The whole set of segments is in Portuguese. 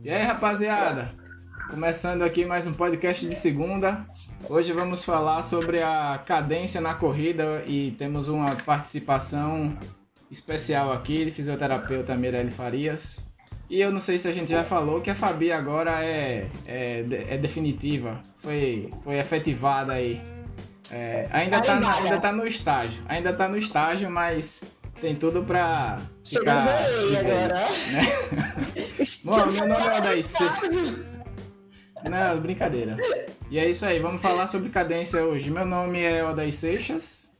E aí, rapaziada, começando aqui mais um podcast de segunda. Hoje vamos falar sobre a cadência na corrida e temos uma participação especial aqui de fisioterapeuta Mirelle Farias. E eu não sei se a gente já falou que a Fabi agora é definitiva, foi efetivada aí. Ainda tá no estágio, mas tem tudo pra ficar de vez, né? Bom, meu nome é Odaí Seixas. Não, brincadeira. E é isso aí, vamos falar sobre cadência hoje. Meu nome é Odaí Seixas.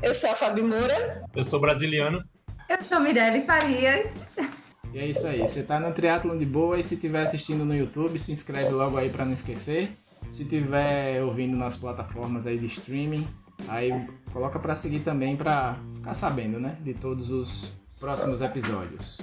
Eu sou a Fabi Moura. Eu sou brasiliano. Eu sou Mirelle Farias. E é isso aí, você tá no Triatlon de Boa e se estiver assistindo no YouTube, se inscreve logo aí pra não esquecer. Se estiver ouvindo nas plataformas aí de streaming, aí coloca pra seguir também pra ficar sabendo, né, de todos os próximos episódios.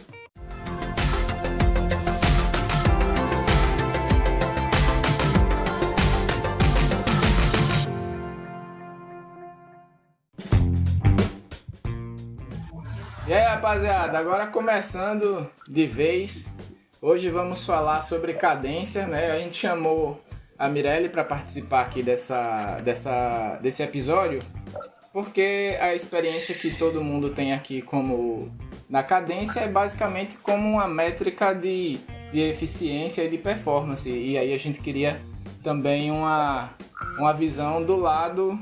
E aí, rapaziada, agora começando de vez, hoje vamos falar sobre cadência, né? A gente chamou a Mirelle para participar aqui desse episódio, porque a experiência que todo mundo tem aqui como na cadência é basicamente como uma métrica de eficiência e de performance. E aí a gente queria também uma visão do lado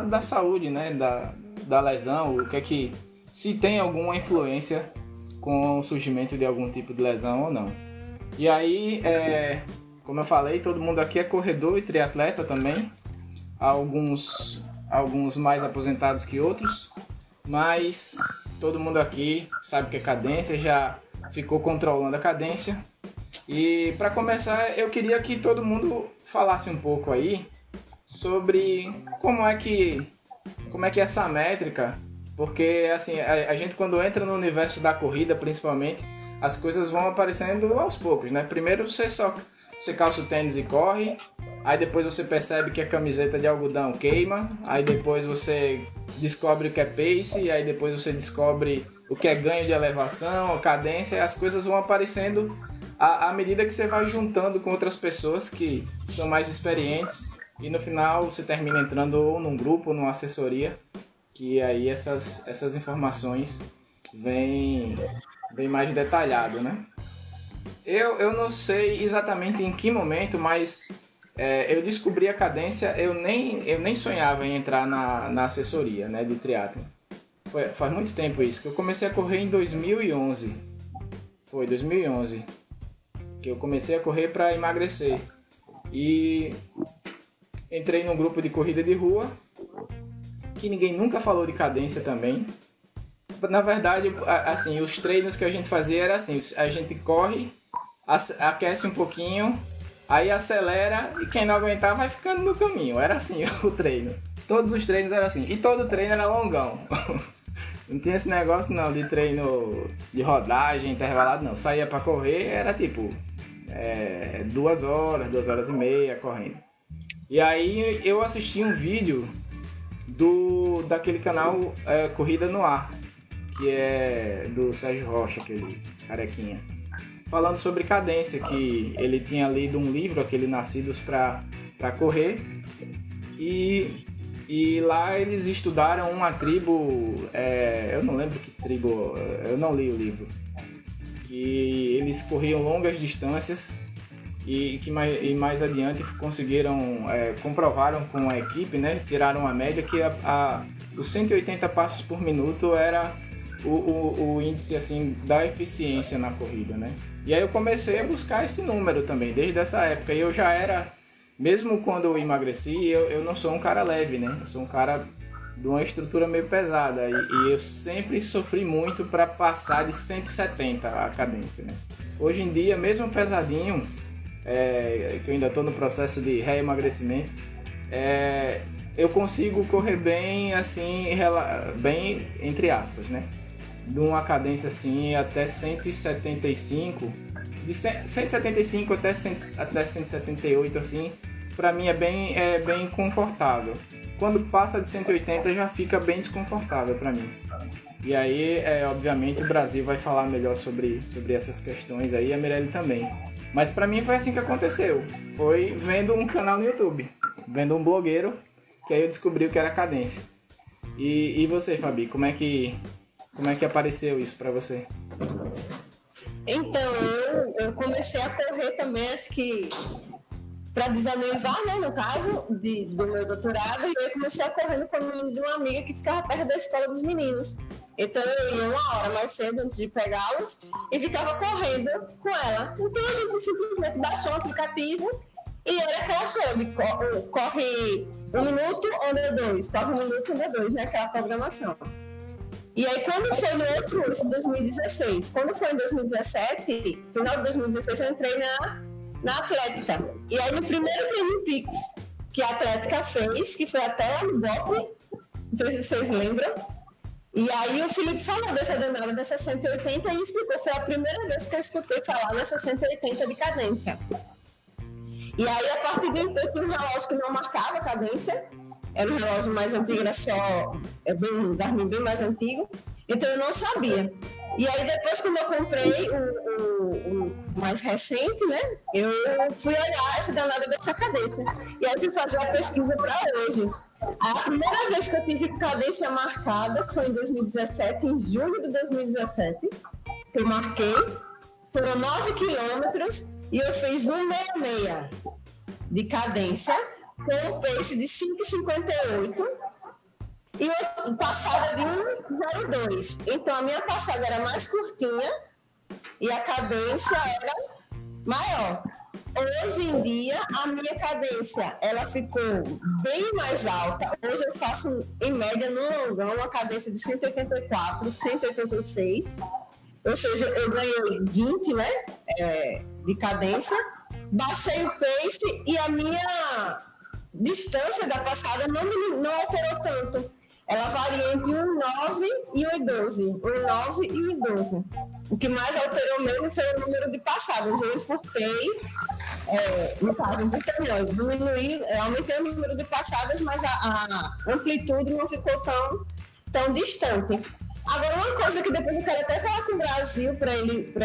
da saúde, né? Da lesão, o que é que se tem alguma influência com o surgimento de algum tipo de lesão ou não. E aí, como eu falei, todo mundo aqui é corredor e triatleta também, alguns mais aposentados que outros, mas todo mundo aqui sabe que é cadência, já ficou controlando a cadência. E para começar, eu queria que todo mundo falasse um pouco aí sobre como é que essa métrica, porque assim, a gente quando entra no universo da corrida, principalmente, as coisas vão aparecendo aos poucos, né? Primeiro você calça o tênis e corre, aí depois você percebe que a camiseta de algodão queima, aí depois você descobre o que é pace, aí depois você descobre o que é ganho de elevação, cadência, e as coisas vão aparecendo à medida que você vai juntando com outras pessoas que são mais experientes. E no final você termina entrando ou num grupo ou numa assessoria, que aí essas informações vêm mais detalhado, né? Eu não sei exatamente em que momento, mas eu descobri a cadência, eu nem sonhava em entrar na assessoria, né, de triatlon. Faz muito tempo isso, que eu comecei a correr em 2011. Foi 2011 que eu comecei a correr para emagrecer. E entrei num grupo de corrida de rua, que ninguém nunca falou de cadência também. Na verdade, assim, os treinos que a gente fazia era assim, a gente corre, aquece um pouquinho, aí acelera e quem não aguentar vai ficando no caminho. Era assim o treino. Todos os treinos eram assim, e todo treino era longão. Não tinha esse negócio não de treino de rodagem, intervalado não. Saía pra correr, era tipo 2 horas e meia correndo. E aí eu assisti um vídeo daquele canal Corrida no Ar, que é do Sérgio Rocha, aquele carequinha, falando sobre cadência, que ele tinha lido um livro, aquele Nascidos para Correr, e lá eles estudaram uma tribo, eu não lembro que tribo, eu não li o livro, que eles corriam longas distâncias e mais adiante conseguiram, comprovaram com a equipe, né, tiraram a média que os 180 passos por minuto era o índice assim, da eficiência na corrida, né? E aí eu comecei a buscar esse número também, desde essa época, e eu já era, mesmo quando eu emagreci, eu não sou um cara leve, né? Eu sou um cara de uma estrutura meio pesada, e eu sempre sofri muito para passar de 170 a cadência, né? Hoje em dia, mesmo pesadinho, que eu ainda estou no processo de reemagrecimento, eu consigo correr bem, assim, bem entre aspas, né? De uma cadência assim até 175, de 175 até 178, assim, para mim é bem confortável. quando passa de 180 já fica bem desconfortável para mim. E aí, obviamente, o Brasil vai falar melhor sobre essas questões aí, a Mirelle também. Mas para mim foi assim que aconteceu. Foi vendo um canal no YouTube, vendo um blogueiro, que aí eu descobri o que era cadência. E você, Fabi, como é que apareceu isso para você? Então, eu comecei a correr também, acho que para desanimar, né, no caso, do meu doutorado, e eu comecei a correr no condomínio de uma amiga que ficava perto da escola dos meninos. Então eu ia 1 hora mais cedo antes de pegá-los e ficava correndo com ela. Então a gente simplesmente baixou um aplicativo e era aquela chave, corre 1 minuto, anda 2, corre 1 minuto, anda 2, né, aquela programação. E aí quando foi no outro, isso em 2016, quando foi em 2017, final de 2016, eu entrei na Atlética. E aí no primeiro Training Peaks que a Atlética fez, que foi até lá no BOP, não sei se vocês lembram, e aí o Felipe falou dessa danada dessa 180 e explicou, foi a primeira vez que eu escutei falar nessa 180 de cadência. E aí a partir de então eu tinha um relógio que não marcava a cadência, era um relógio mais antigo, era só um Garmin bem mais antigo, então eu não sabia. E aí depois quando eu comprei o mais recente, né, eu fui olhar essa danada dessa cadência. E aí fui fazer a pesquisa para hoje. A primeira vez que eu tive cadência marcada foi em 2017, em julho de 2017, que eu marquei. Foram 9 quilômetros e eu fiz 1,66 de cadência, com um pace de 5,58 e uma passada de 1,02. Então a minha passada era mais curtinha e a cadência era maior. Hoje em dia, a minha cadência, ela ficou bem mais alta. Hoje eu faço, em média, no longão, uma cadência de 184, 186. Ou seja, eu ganhei 20, né, de cadência. Baixei o pace e a minha distância da passada não alterou tanto. Ela varia entre 1,9 e 1,12. 1,9 e 1,12. O que mais alterou mesmo foi o número de passadas. Eu encurtei, no caso, eu diminuí, aumentei o número de passadas, mas a amplitude não ficou tão distante. Agora, uma coisa que depois eu quero até falar com o Brasil, para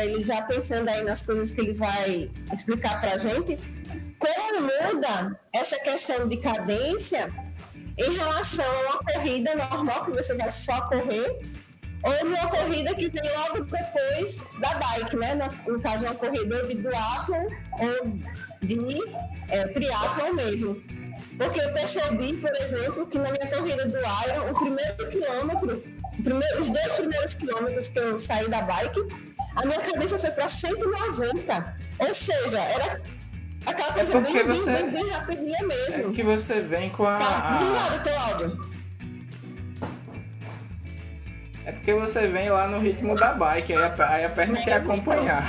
ele já pensando aí nas coisas que ele vai explicar para a gente, como muda essa questão de cadência em relação a uma corrida normal, que você vai só correr, ou uma corrida que vem logo depois da bike, né? No caso, uma corrida de duatlon ou de triatlon mesmo. Porque eu percebi, por exemplo, que na minha corrida do Iron, os 2 primeiros quilômetros que eu saí da bike, a minha cabeça foi para 190. Ou seja, era aquela coisa bem rapidinha mesmo. É que você vem com a... Tá desligado o teu áudio. É porque você vem lá no ritmo da bike, aí a perna quer acompanhar.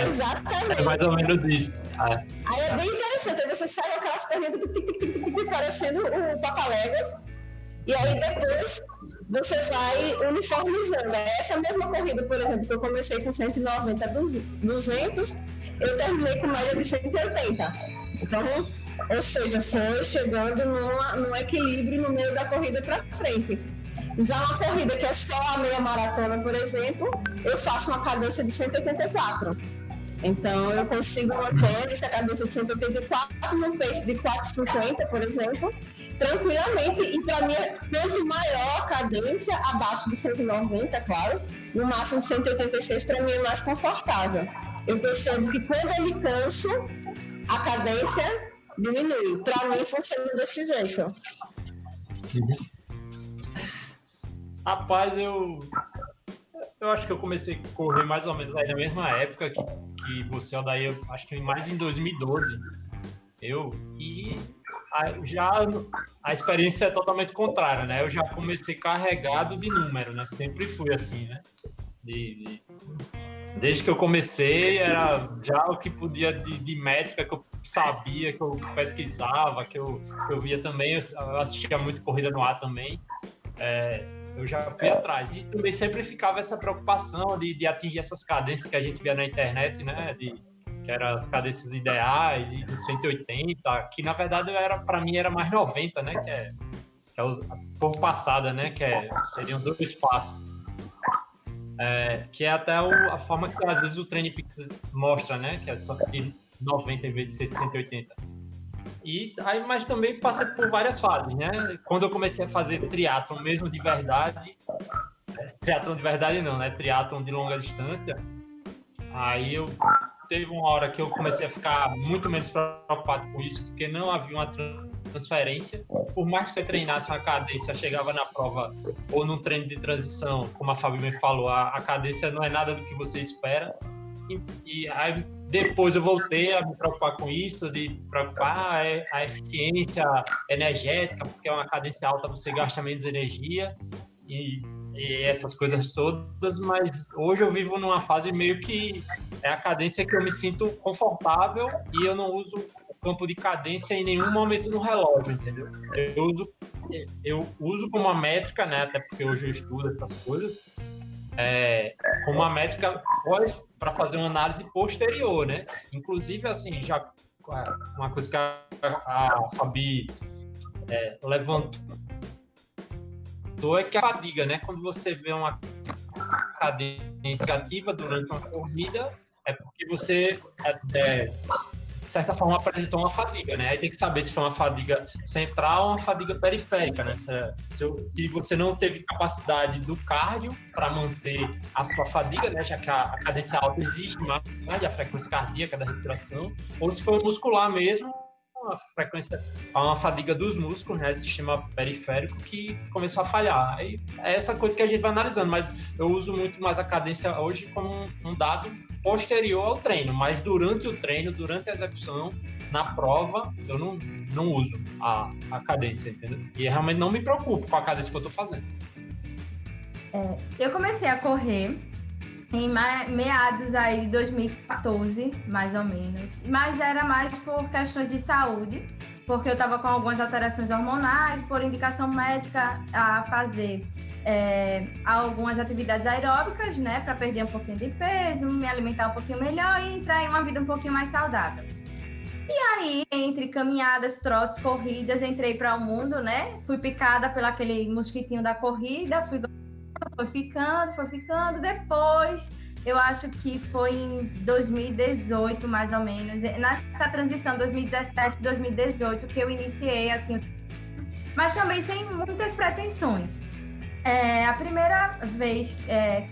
Exatamente. É mais ou menos isso. Aí é bem interessante, aí você sai com aquelas perninhas parecendo o Papaléguas, e aí depois você vai uniformizando. Essa mesma corrida, por exemplo, que eu comecei com 190, 200, eu terminei com média de 180. Então, ou seja, foi chegando num equilíbrio no meio da corrida para frente. Já uma corrida que é só a meia maratona, por exemplo, eu faço uma cadência de 184. Então, eu consigo manter essa cadência de 184 num pace de 4,50, por exemplo, tranquilamente. E para mim, quanto maior a cadência, abaixo de 190, claro, no máximo de 186, para mim é mais confortável. Eu percebo que quando eu me canso, a cadência diminui. Para mim, funciona desse jeito. Rapaz, eu acho que eu comecei a correr mais ou menos aí na mesma época que você, daí eu acho que mais em 2012. Já a experiência é totalmente contrária, né? Eu já comecei carregado de número, né? Sempre fui assim, né? Desde que eu comecei, era já o que podia de métrica que eu sabia, que eu pesquisava, que eu via também. Eu assistia muito corrida no ar também. Eu já fui atrás. E também sempre ficava essa preocupação de atingir essas cadências que a gente via na internet, né? que eram as cadências ideais e do 180, que na verdade para mim era mais 90, né? Que é a por passada, né? Seriam 2 passos. Que é até a forma que às vezes o Training Peaks mostra, né? Que é só de 90 em vez de ser de 180. Mas também passei por várias fases, né? Quando eu comecei a fazer triatlon mesmo de verdade, triatlon de verdade não, né? Triatlon de longa distância, aí teve uma hora que eu comecei a ficar muito menos preocupado com isso, porque não havia uma transferência. Por mais que você treinasse uma cadência, chegava na prova ou no treino de transição, como a Fabi me falou, a cadência não é nada do que você espera. E aí depois eu voltei a me preocupar com isso, de preocupar a eficiência energética, porque é uma cadência alta, você gasta menos energia e essas coisas todas, mas hoje eu vivo numa fase meio que é a cadência que eu me sinto confortável e eu não uso o campo de cadência em nenhum momento no relógio, entendeu? Eu uso como uma métrica, né, até porque hoje eu estudo essas coisas, como uma métrica para fazer uma análise posterior, né? Inclusive, assim, já uma coisa que a Fabi levantou é que a fadiga, né? Quando você vê uma cadência ativa durante uma corrida, é porque você, de certa forma, apresentou uma fadiga, né? Aí tem que saber se foi uma fadiga central ou uma fadiga periférica, né? Se você não teve capacidade do cardio para manter a sua fadiga, né? Já que a cadência alta existe mais, né? A frequência cardíaca da respiração, ou se foi muscular mesmo, uma fadiga dos músculos, né, sistema periférico, que começou a falhar. Aí é essa coisa que a gente vai analisando, mas eu uso muito mais a cadência hoje como um dado posterior ao treino, mas durante o treino, durante a execução, na prova, eu não uso a cadência, entendeu? E realmente não me preocupo com a cadência que eu tô fazendo. Eu comecei a correr em meados aí de 2014, mais ou menos. Mas era mais por questões de saúde, porque eu estava com algumas alterações hormonais, por indicação médica a fazer algumas atividades aeróbicas, né, para perder um pouquinho de peso, me alimentar um pouquinho melhor e entrar em uma vida um pouquinho mais saudável. E aí, entre caminhadas, trotes, corridas, entrei para o mundo, né? Fui picada pelo aquele mosquitinho da corrida, foi ficando. Depois, eu acho que foi em 2018, mais ou menos, nessa transição 2017, 2018, que eu iniciei, assim, mas também sem muitas pretensões. A primeira vez,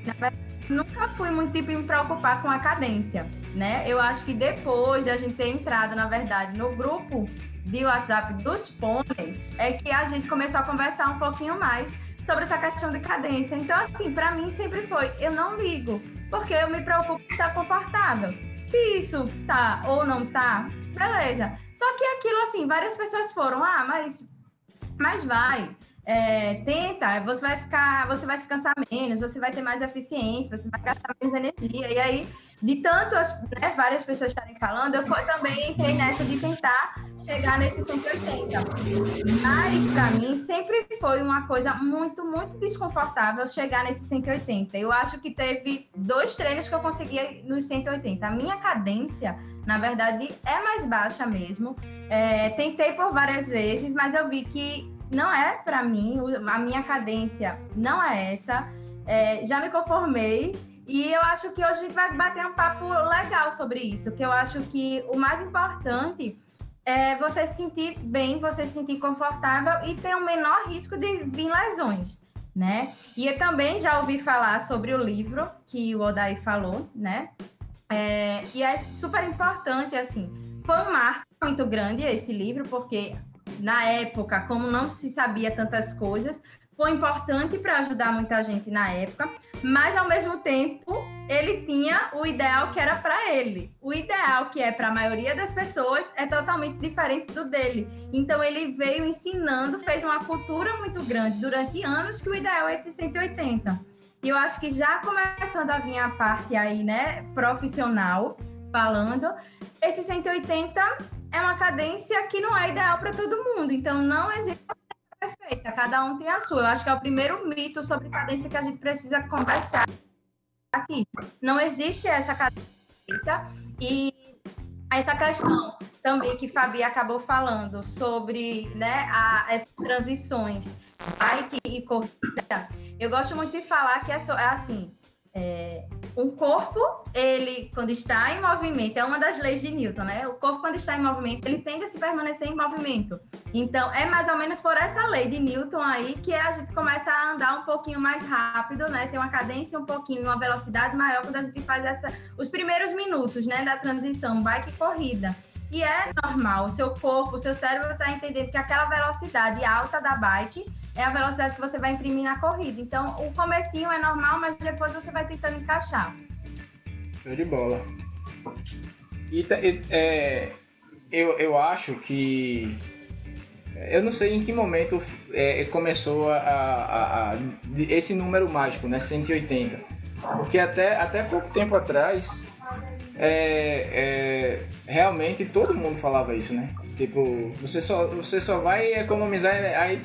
na verdade, nunca fui muito tipo me preocupar com a cadência, né? Eu acho que depois da gente ter entrado, na verdade, no grupo de WhatsApp dos pôneis, é que a gente começou a conversar um pouquinho mais sobre essa questão de cadência. Então, assim, para mim sempre foi, eu não ligo, porque eu me preocupo em estar confortável. Se isso tá ou não tá, beleza. Só que aquilo, assim, várias pessoas foram, mas vai, tenta, você vai se cansar menos, você vai ter mais eficiência, você vai gastar menos energia. E aí, de tanto várias pessoas estarem falando, eu também entrei nessa de tentar chegar nesse 180. Mas, para mim, sempre foi uma coisa muito, muito desconfortável chegar nesse 180. Eu acho que teve 2 treinos que eu consegui nos 180. A minha cadência, na verdade, é mais baixa mesmo. Tentei por várias vezes, mas eu vi que não é para mim, a minha cadência não é essa. Já me conformei. E eu acho que hoje a gente vai bater um papo legal sobre isso, que eu acho que o mais importante é você se sentir bem, você se sentir confortável e ter um menor risco de vir lesões, né? E eu também já ouvi falar sobre o livro que o Odair falou, né? E é super importante, assim, foi um marco muito grande esse livro, porque na época, como não se sabia tantas coisas, foi importante para ajudar muita gente na época, mas ao mesmo tempo ele tinha o ideal que era para ele. O ideal que é para a maioria das pessoas é totalmente diferente do dele. Então ele veio ensinando, fez uma cultura muito grande durante anos que o ideal é esse 180. E eu acho que já começando a vir a parte aí, né, profissional, falando, esse 180 é uma cadência que não é ideal para todo mundo. Então não existe perfeita, cada um tem a sua. Eu acho que é o primeiro mito sobre cadência que a gente precisa conversar aqui. Não existe essa cadência e essa questão também que Fabi acabou falando sobre, né, essas transições, bike e corrida, eu gosto muito de falar que é assim, um corpo, ele, quando está em movimento, é uma das leis de Newton, né? O corpo, quando está em movimento, ele tende a se permanecer em movimento. Então, é mais ou menos por essa lei de Newton aí que a gente começa a andar um pouquinho mais rápido, né? Tem uma cadência um pouquinho, uma velocidade maior quando a gente faz os primeiros minutos, né, da transição bike e corrida. E é normal, o seu corpo, o seu cérebro está entendendo que aquela velocidade alta da bike é a velocidade que você vai imprimir na corrida. Então, o comecinho é normal, mas depois você vai tentando encaixar. Show de bola. Eu acho que... Eu não sei em que momento começou esse número mágico, né? 180. Porque até pouco tempo atrás... realmente todo mundo falava isso, né? Tipo, você só vai economizar. Aí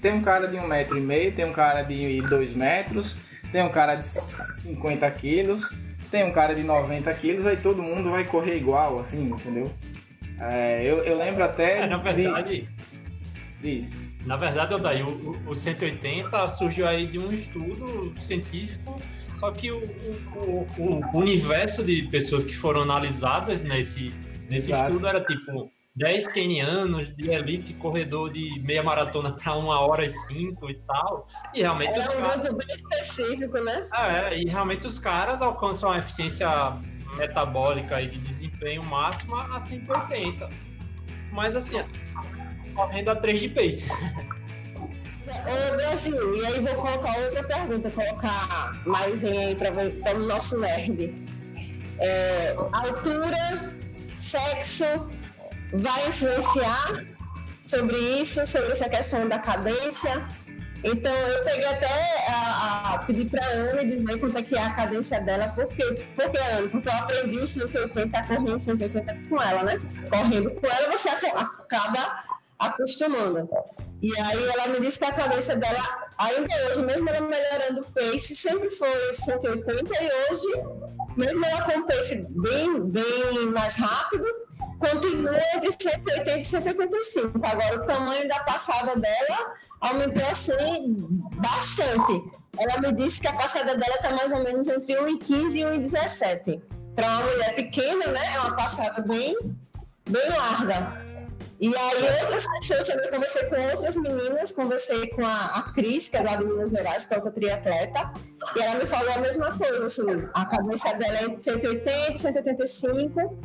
tem um cara de 1,5 m, tem um cara de 2 metros, tem um cara de 50 quilos, tem um cara de 90 quilos, aí todo mundo vai correr igual, assim, entendeu? Eu lembro até. Na verdade. Disso. Na verdade, Odair, o 180 surgiu aí de um estudo científico, só que o universo de pessoas que foram analisadas nesse estudo era tipo 10 quenianos de elite, corredor de meia maratona para 1h05 e tal, e realmente os caras... É um grupo bem específico, né? E realmente os caras alcançam a eficiência metabólica e de desempenho máxima a 180. Mas assim, correndo a 3 de pace. Ô, Brasil, e aí vou colocar outra pergunta, colocar mais para o nosso nerd. Altura, sexo, vai influenciar sobre isso, sobre essa questão da cadência? Então, eu peguei até a pedir para a Ana dizer quanto é que é a cadência dela, porque Ana, porque eu aprendi o 180, a correr 180 com ela, né? Correndo com ela, você acaba acostumando. E aí ela me disse que a cadência dela, ainda hoje, mesmo ela melhorando o pace, sempre foi 180, e hoje, mesmo ela com o pace bem mais rápido, continua entre 180 e 185. Agora o tamanho da passada dela aumentou assim bastante. Ela me disse que a passada dela está mais ou menos entre 1,15 e 1,17. Para uma mulher pequena, né? É uma passada bem larga. E aí, outras pessoas, eu também conversei com outras meninas, conversei com a Cris, que é lá de Minas Gerais, que é outra triatleta, e ela me falou a mesma coisa, assim, a cadência dela é entre 180 e 185,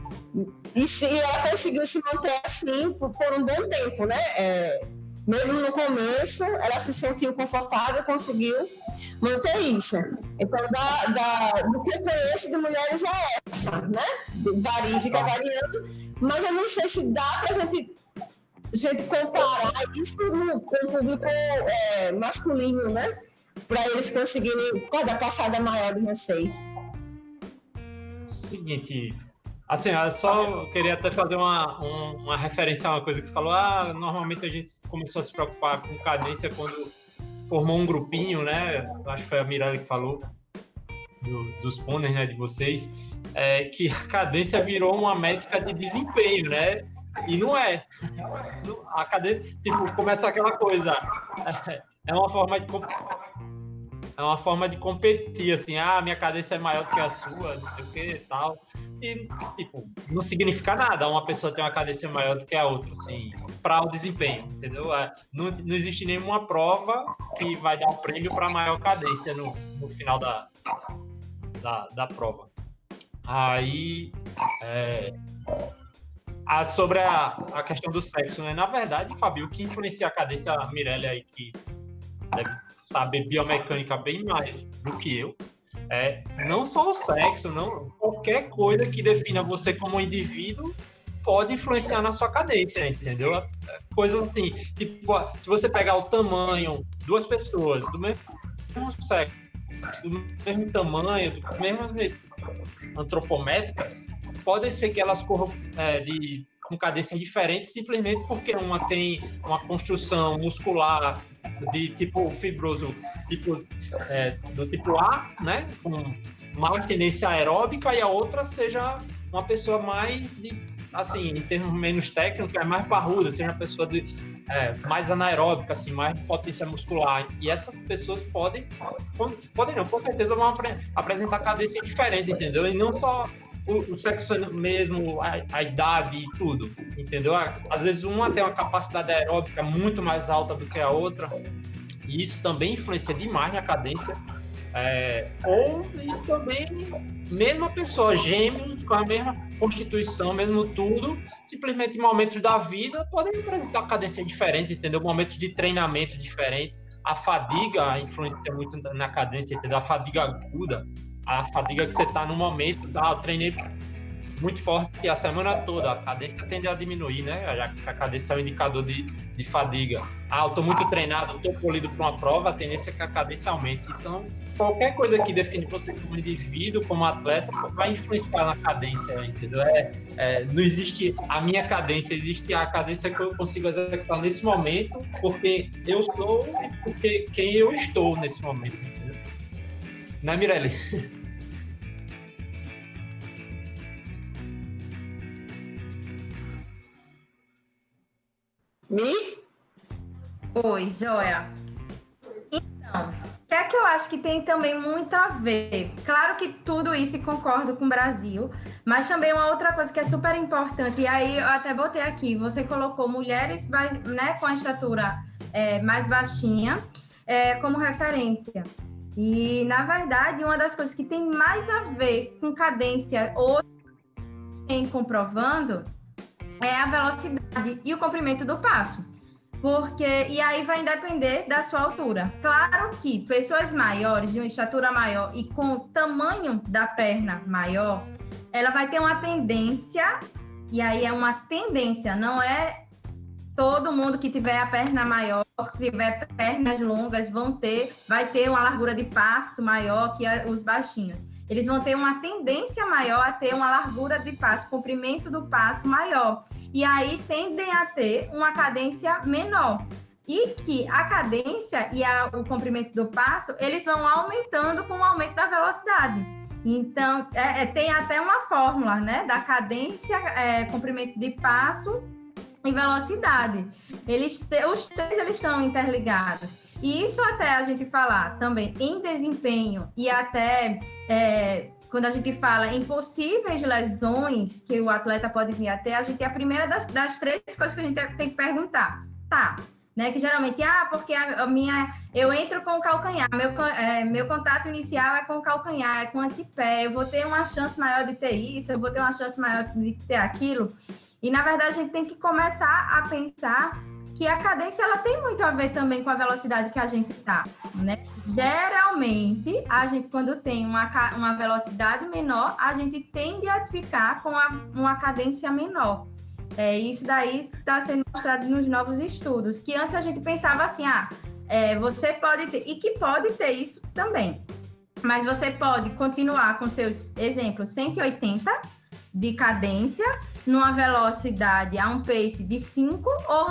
e ela conseguiu se manter assim por um bom tempo, né? Mesmo no começo, ela se sentiu confortável, conseguiu manter isso. Então, do que eu conheço de mulheres é essa, né? Fica variando, mas eu não sei se dá pra gente comparar isso com o público masculino, né? Para eles conseguirem qual a passada maior de vocês. Seguinte, assim, eu só queria até fazer uma referência a uma coisa que falou. Normalmente a gente começou a se preocupar com cadência quando formou um grupinho, né? Acho que foi a Mirella que falou dos pôneis, né, de vocês, que a cadência virou uma métrica de desempenho, né? E não é. A cadência, tipo, começa aquela coisa. É uma forma de competir, assim, minha cadência é maior do que a sua, não sei o que e tal. E, tipo, não significa nada uma pessoa ter uma cadência maior do que a outra, assim, para o desempenho, entendeu? Não existe nenhuma prova que vai dar um prêmio para maior cadência no final da prova. Aí, sobre a questão do sexo, né? Na verdade, Fabio, o que influencia a cadência, a Mirella aí, que deve saber biomecânica bem mais do que eu, não só o sexo, não, qualquer coisa que defina você como indivíduo pode influenciar na sua cadência, entendeu? Coisas assim, tipo, se você pegar o tamanho, duas pessoas do mesmo sexo, do mesmo tamanho, do mesmas antropométricas, pode ser que elas corram com cadência diferente simplesmente porque uma tem uma construção muscular de tipo fibroso, do tipo A, né, com mais tendência aeróbica, e a outra seja uma pessoa mais de assim, em termos menos técnicos, é mais parruda, seja uma pessoa mais anaeróbica, assim, mais potência muscular. E essas pessoas podem não, com certeza vão apresentar cadências diferentes, entendeu? E não só o sexo mesmo, a idade e tudo, entendeu? Às vezes uma tem uma capacidade aeróbica muito mais alta do que a outra, e isso também influencia demais na cadência. E também, mesma pessoa, gêmeos, com a mesma constituição, mesmo tudo, simplesmente em momentos da vida podem apresentar cadências diferentes, entendeu? Momentos de treinamento diferentes. A fadiga influencia muito na cadência, entendeu? A fadiga aguda, a fadiga que você está no momento, eu treinei muito forte a semana toda, a cadência tende a diminuir, né? Já que a cadência é um indicador de fadiga. Eu estou muito treinado, estou polido para uma prova, a tendência é que a cadência aumente. Então, qualquer coisa que define você como indivíduo, como atleta, vai influenciar na cadência, entendeu? Não existe a minha cadência, existe a cadência que eu consigo executar nesse momento, porque eu sou e porque quem eu estou nesse momento, entendeu? Né, Mirelle? Oi, joia. Então, o que é que eu acho que tem também muito a ver? Claro que tudo isso concordo com o Brasil, mas também uma outra coisa que é super importante, e aí eu até botei aqui, você colocou mulheres, né, com a estatura mais baixinha como referência. E, na verdade, uma das coisas que tem mais a ver com cadência, hoje, em comprovando, é a velocidade e o comprimento do passo. E aí vai depender da sua altura. Claro que pessoas maiores, de uma estatura maior e com o tamanho da perna maior, ela vai ter uma tendência, e aí é uma tendência, não é todo mundo que tiver a perna maior, que tiver pernas longas, vai ter uma largura de passo maior que os baixinhos. Eles vão ter uma tendência maior a ter uma largura de passo, comprimento do passo maior. E aí tendem a ter uma cadência menor. E que a cadência e o comprimento do passo, eles vão aumentando com o aumento da velocidade. Então, tem até uma fórmula, né? Da cadência, comprimento de passo e velocidade. Os três eles estão interligados. E isso até a gente falar também em desempenho e até quando a gente fala em possíveis lesões que o atleta pode vir a ter, a primeira das três coisas que a gente tem que perguntar. Tá, né? Que geralmente, porque eu entro com o calcanhar, meu contato inicial é com o calcanhar, é com o antepé, eu vou ter uma chance maior de ter isso, eu vou ter uma chance maior de ter aquilo. E, na verdade, a gente tem que começar a pensar que a cadência ela tem muito a ver também com a velocidade que a gente está, né? Geralmente, a gente, quando tem uma velocidade menor, a gente tende a ficar com uma cadência menor. Isso daí está sendo mostrado nos novos estudos, que antes a gente pensava assim, você pode ter, e que pode ter isso também, mas você pode continuar com seus exemplos 180 de cadência, numa velocidade a um pace de 5 ou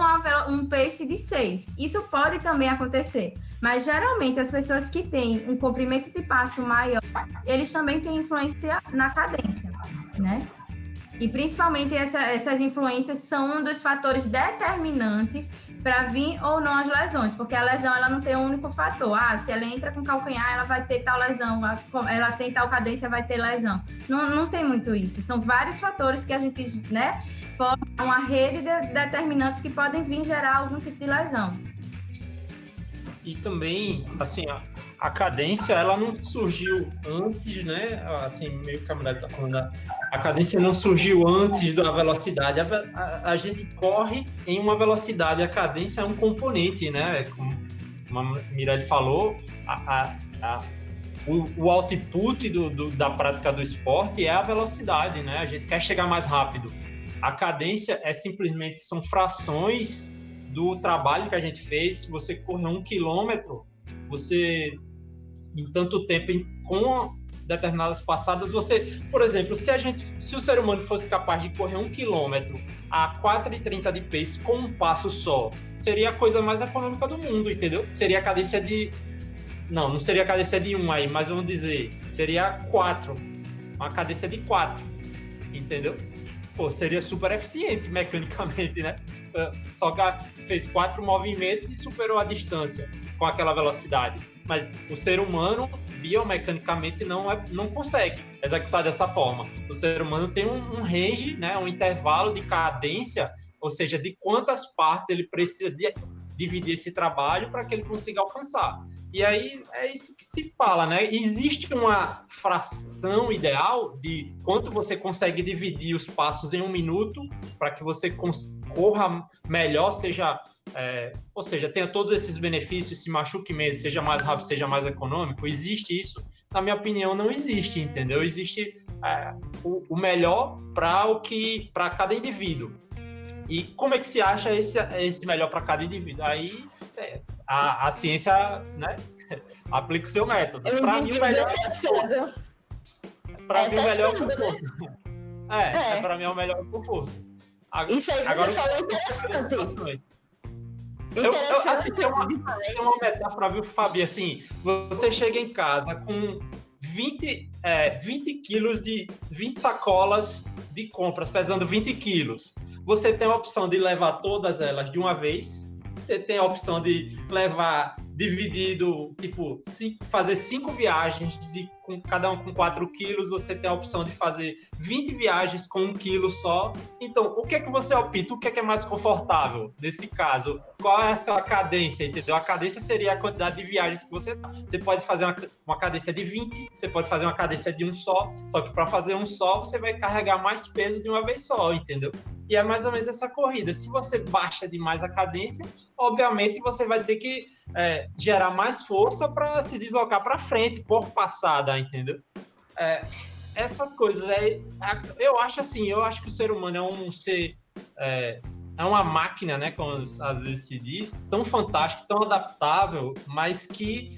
um pace de 6. Isso pode também acontecer, mas geralmente as pessoas que têm um comprimento de passo maior, eles também têm influência na cadência, né? E principalmente essas influências são um dos fatores determinantes para vir ou não as lesões, porque a lesão ela não tem um único fator. Se ela entra com calcanhar, ela vai ter tal lesão, ela tem tal cadência, vai ter lesão. Não tem muito isso. São vários fatores que a gente, né, forma uma rede de determinantes que podem vir gerar algum tipo de lesão. E também, assim, a cadência, ela não surgiu antes, né? Assim, meio que a mulher tá falando, a cadência não surgiu antes da velocidade. A gente corre em uma velocidade, a cadência é um componente, né? Como a Mirelle falou, o output da prática do esporte é a velocidade, né? A gente quer chegar mais rápido. A cadência são frações do trabalho que a gente fez. Se você correr 1 quilômetro, você, em tanto tempo, com determinadas passadas, por exemplo, se o ser humano fosse capaz de correr 1 quilômetro a 4,30 de pace com um passo só, seria a coisa mais econômica do mundo, entendeu? Seria a cadência de... Não seria a cadência de 1 aí, mas vamos dizer, seria 4. Uma cadência de 4, entendeu? pô, seria super eficiente mecanicamente, né? Só que fez 4 movimentos e superou a distância com aquela velocidade. Mas o ser humano, biomecanicamente, não consegue executar dessa forma. O ser humano tem um range, né, um intervalo de cadência, ou seja, de quantas partes ele precisa dividir esse trabalho para que ele consiga alcançar. E aí é isso que se fala, né? Existe uma fração ideal de quanto você consegue dividir os passos em 1 minuto para que você corra melhor, ou seja, tenha todos esses benefícios, se machuque menos, seja mais rápido, seja mais econômico. Existe isso? Na minha opinião, não existe, entendeu? Existe o melhor para cada indivíduo. E como é que se acha esse melhor para cada indivíduo? Aí a ciência, né, aplica o seu método. Para mim, o melhor Para mim, o melhor é o conforto. Para mim é o melhor o conforto. Isso aí que agora, você falou é interessante. Tem uma metáfora, viu, Fabi? Assim, você chega em casa com 20 quilos de 20 sacolas de compras, pesando 20 quilos. Você tem a opção de levar todas elas de uma vez. Você tem a opção de levar dividido, tipo, fazer 5 viagens, com cada um com 4 quilos. Você tem a opção de fazer 20 viagens com 1 quilo só. Então, o que é que você opta? O que é mais confortável nesse caso? Qual é a sua cadência, entendeu? A cadência seria a quantidade de viagens que você dá. Você pode fazer uma cadência de 20, você pode fazer uma cadência de 1 só que para fazer 1 só, você vai carregar mais peso de uma vez só, entendeu? E é mais ou menos essa corrida. Se você baixa demais a cadência, obviamente você vai ter que gerar mais força para se deslocar para frente por passada, entendeu? Essas coisas eu acho que o ser humano é um ser, é uma máquina, né, como às vezes se diz, tão fantástico, tão adaptável, mas que,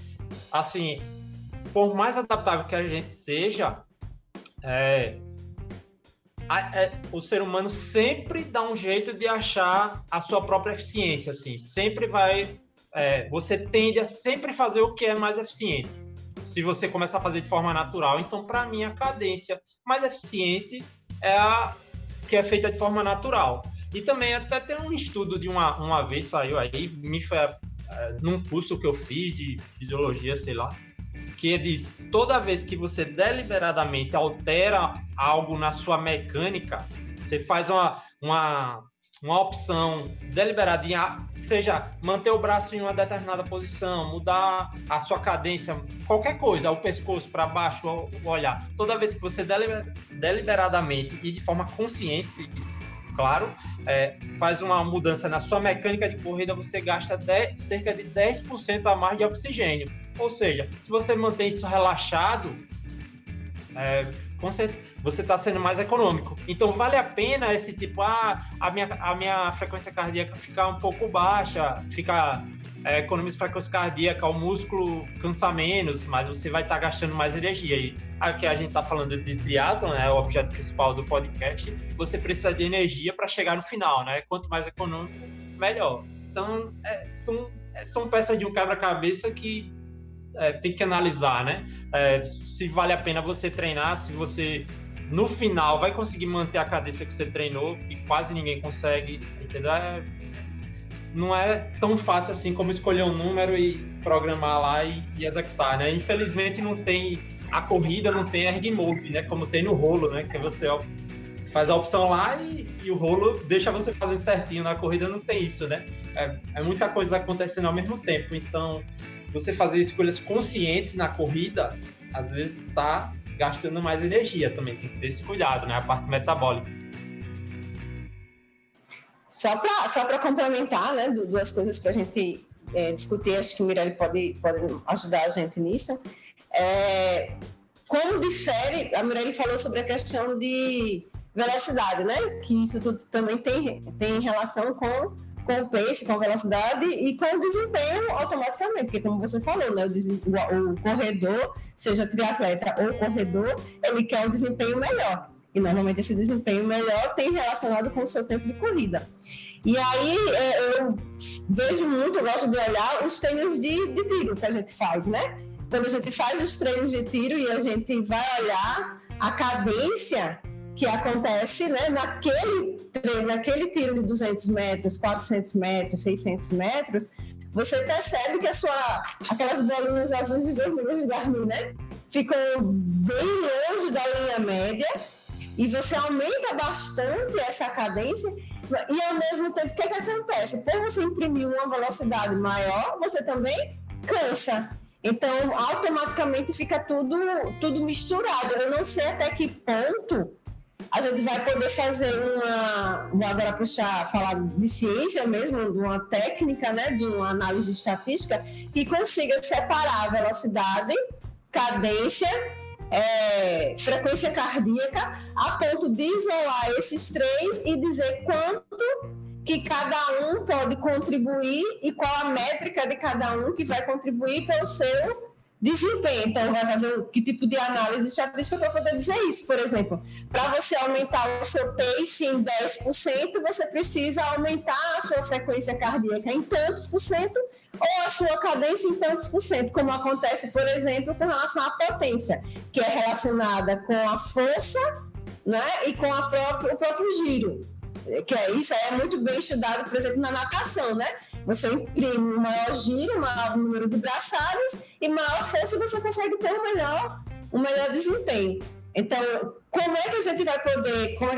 assim, por mais adaptável que a gente seja, o ser humano sempre dá um jeito de achar a sua própria eficiência, assim, sempre você tende a sempre fazer o que é mais eficiente, se você começar a fazer de forma natural. Então, para mim, a cadência mais eficiente é a que é feita de forma natural. E também até tem um estudo de uma vez saiu aí, num curso que eu fiz de fisiologia, sei lá, que diz, toda vez que você deliberadamente altera algo na sua mecânica, você faz uma opção deliberada, seja manter o braço em uma determinada posição, mudar a sua cadência, qualquer coisa, o pescoço para baixo, o olhar. Toda vez que você deliberadamente e de forma consciente, claro, faz uma mudança na sua mecânica de corrida, você gasta cerca de 10% a mais de oxigênio. Ou seja, se você mantém isso relaxado, você está sendo mais econômico. Então, vale a pena esse tipo, a minha frequência cardíaca ficar um pouco baixa, economiza frequência cardíaca, o músculo cansa menos, mas você vai estar gastando mais energia. E aqui a gente está falando de triatlon, né, o objeto principal do podcast, você precisa de energia para chegar no final, né? Quanto mais econômico, melhor. Então, são peças de um quebra-cabeça que tem que analisar, né? Se vale a pena você treinar, se você, no final, vai conseguir manter a cadência que você treinou, que quase ninguém consegue, entendeu? Não é tão fácil assim como escolher um número e programar lá e executar, né? Infelizmente a corrida não tem erg mode, né? Como tem no rolo, né? Que você faz a opção lá e o rolo deixa você fazer certinho. Na corrida não tem isso, né? É muita coisa acontecendo ao mesmo tempo. Então, você fazer escolhas conscientes na corrida, às vezes está gastando mais energia também. Tem que ter esse cuidado, né? A parte metabólica. Só para complementar, né, duas coisas para a gente discutir, acho que o Mirelle pode ajudar a gente nisso. Como difere, a Mirelle falou sobre a questão de velocidade, né? Que isso tudo também tem relação com o pace, com a velocidade e com o desempenho automaticamente, porque como você falou, né, o corredor, seja triatleta ou corredor, ele quer um desempenho melhor. E normalmente esse desempenho melhor tem relacionado com o seu tempo de corrida. E aí eu vejo muito, eu gosto de olhar os treinos de tiro que a gente faz, né? Quando a gente faz os treinos de tiro e a gente vai olhar a cadência, que acontece, né, naquele tiro de 200 metros, 400 metros, 600 metros, você percebe que aquelas bolinhas azuis e vermelhas do Garmin, né, ficam bem longe da linha média, e você aumenta bastante essa cadência, e ao mesmo tempo, o que acontece? Por você imprimir uma velocidade maior, você também cansa. Então, automaticamente fica tudo misturado. Eu não sei até que ponto a gente vai poder fazer vou agora falar de ciência mesmo, de uma técnica, né, de uma análise estatística que consiga separar a velocidade, cadência, frequência cardíaca, a ponto de isolar esses três e dizer quanto que cada um pode contribuir e qual a métrica de cada um que vai contribuir para o seu desempenho. Então, vai fazer que tipo de análise estatística para poder dizer isso. Por exemplo, para você aumentar o seu pace em 10%, você precisa aumentar a sua frequência cardíaca em tantos por cento ou a sua cadência em tantos por cento, como acontece, por exemplo, com relação à potência, que é relacionada com a força, né, e com o próprio giro. Que isso é muito bem estudado, por exemplo, na natação, né? Você imprime um maior giro, um maior número de braçadas e maior força, você consegue ter um melhor desempenho. Então, como é que a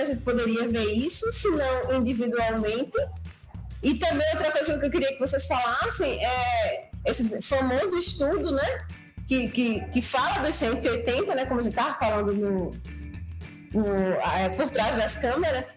gente poderia ver isso, se não individualmente? E também outra coisa que eu queria que vocês falassem é esse famoso estudo, né? Que fala dos 180, né? Como a gente estava falando por trás das câmeras.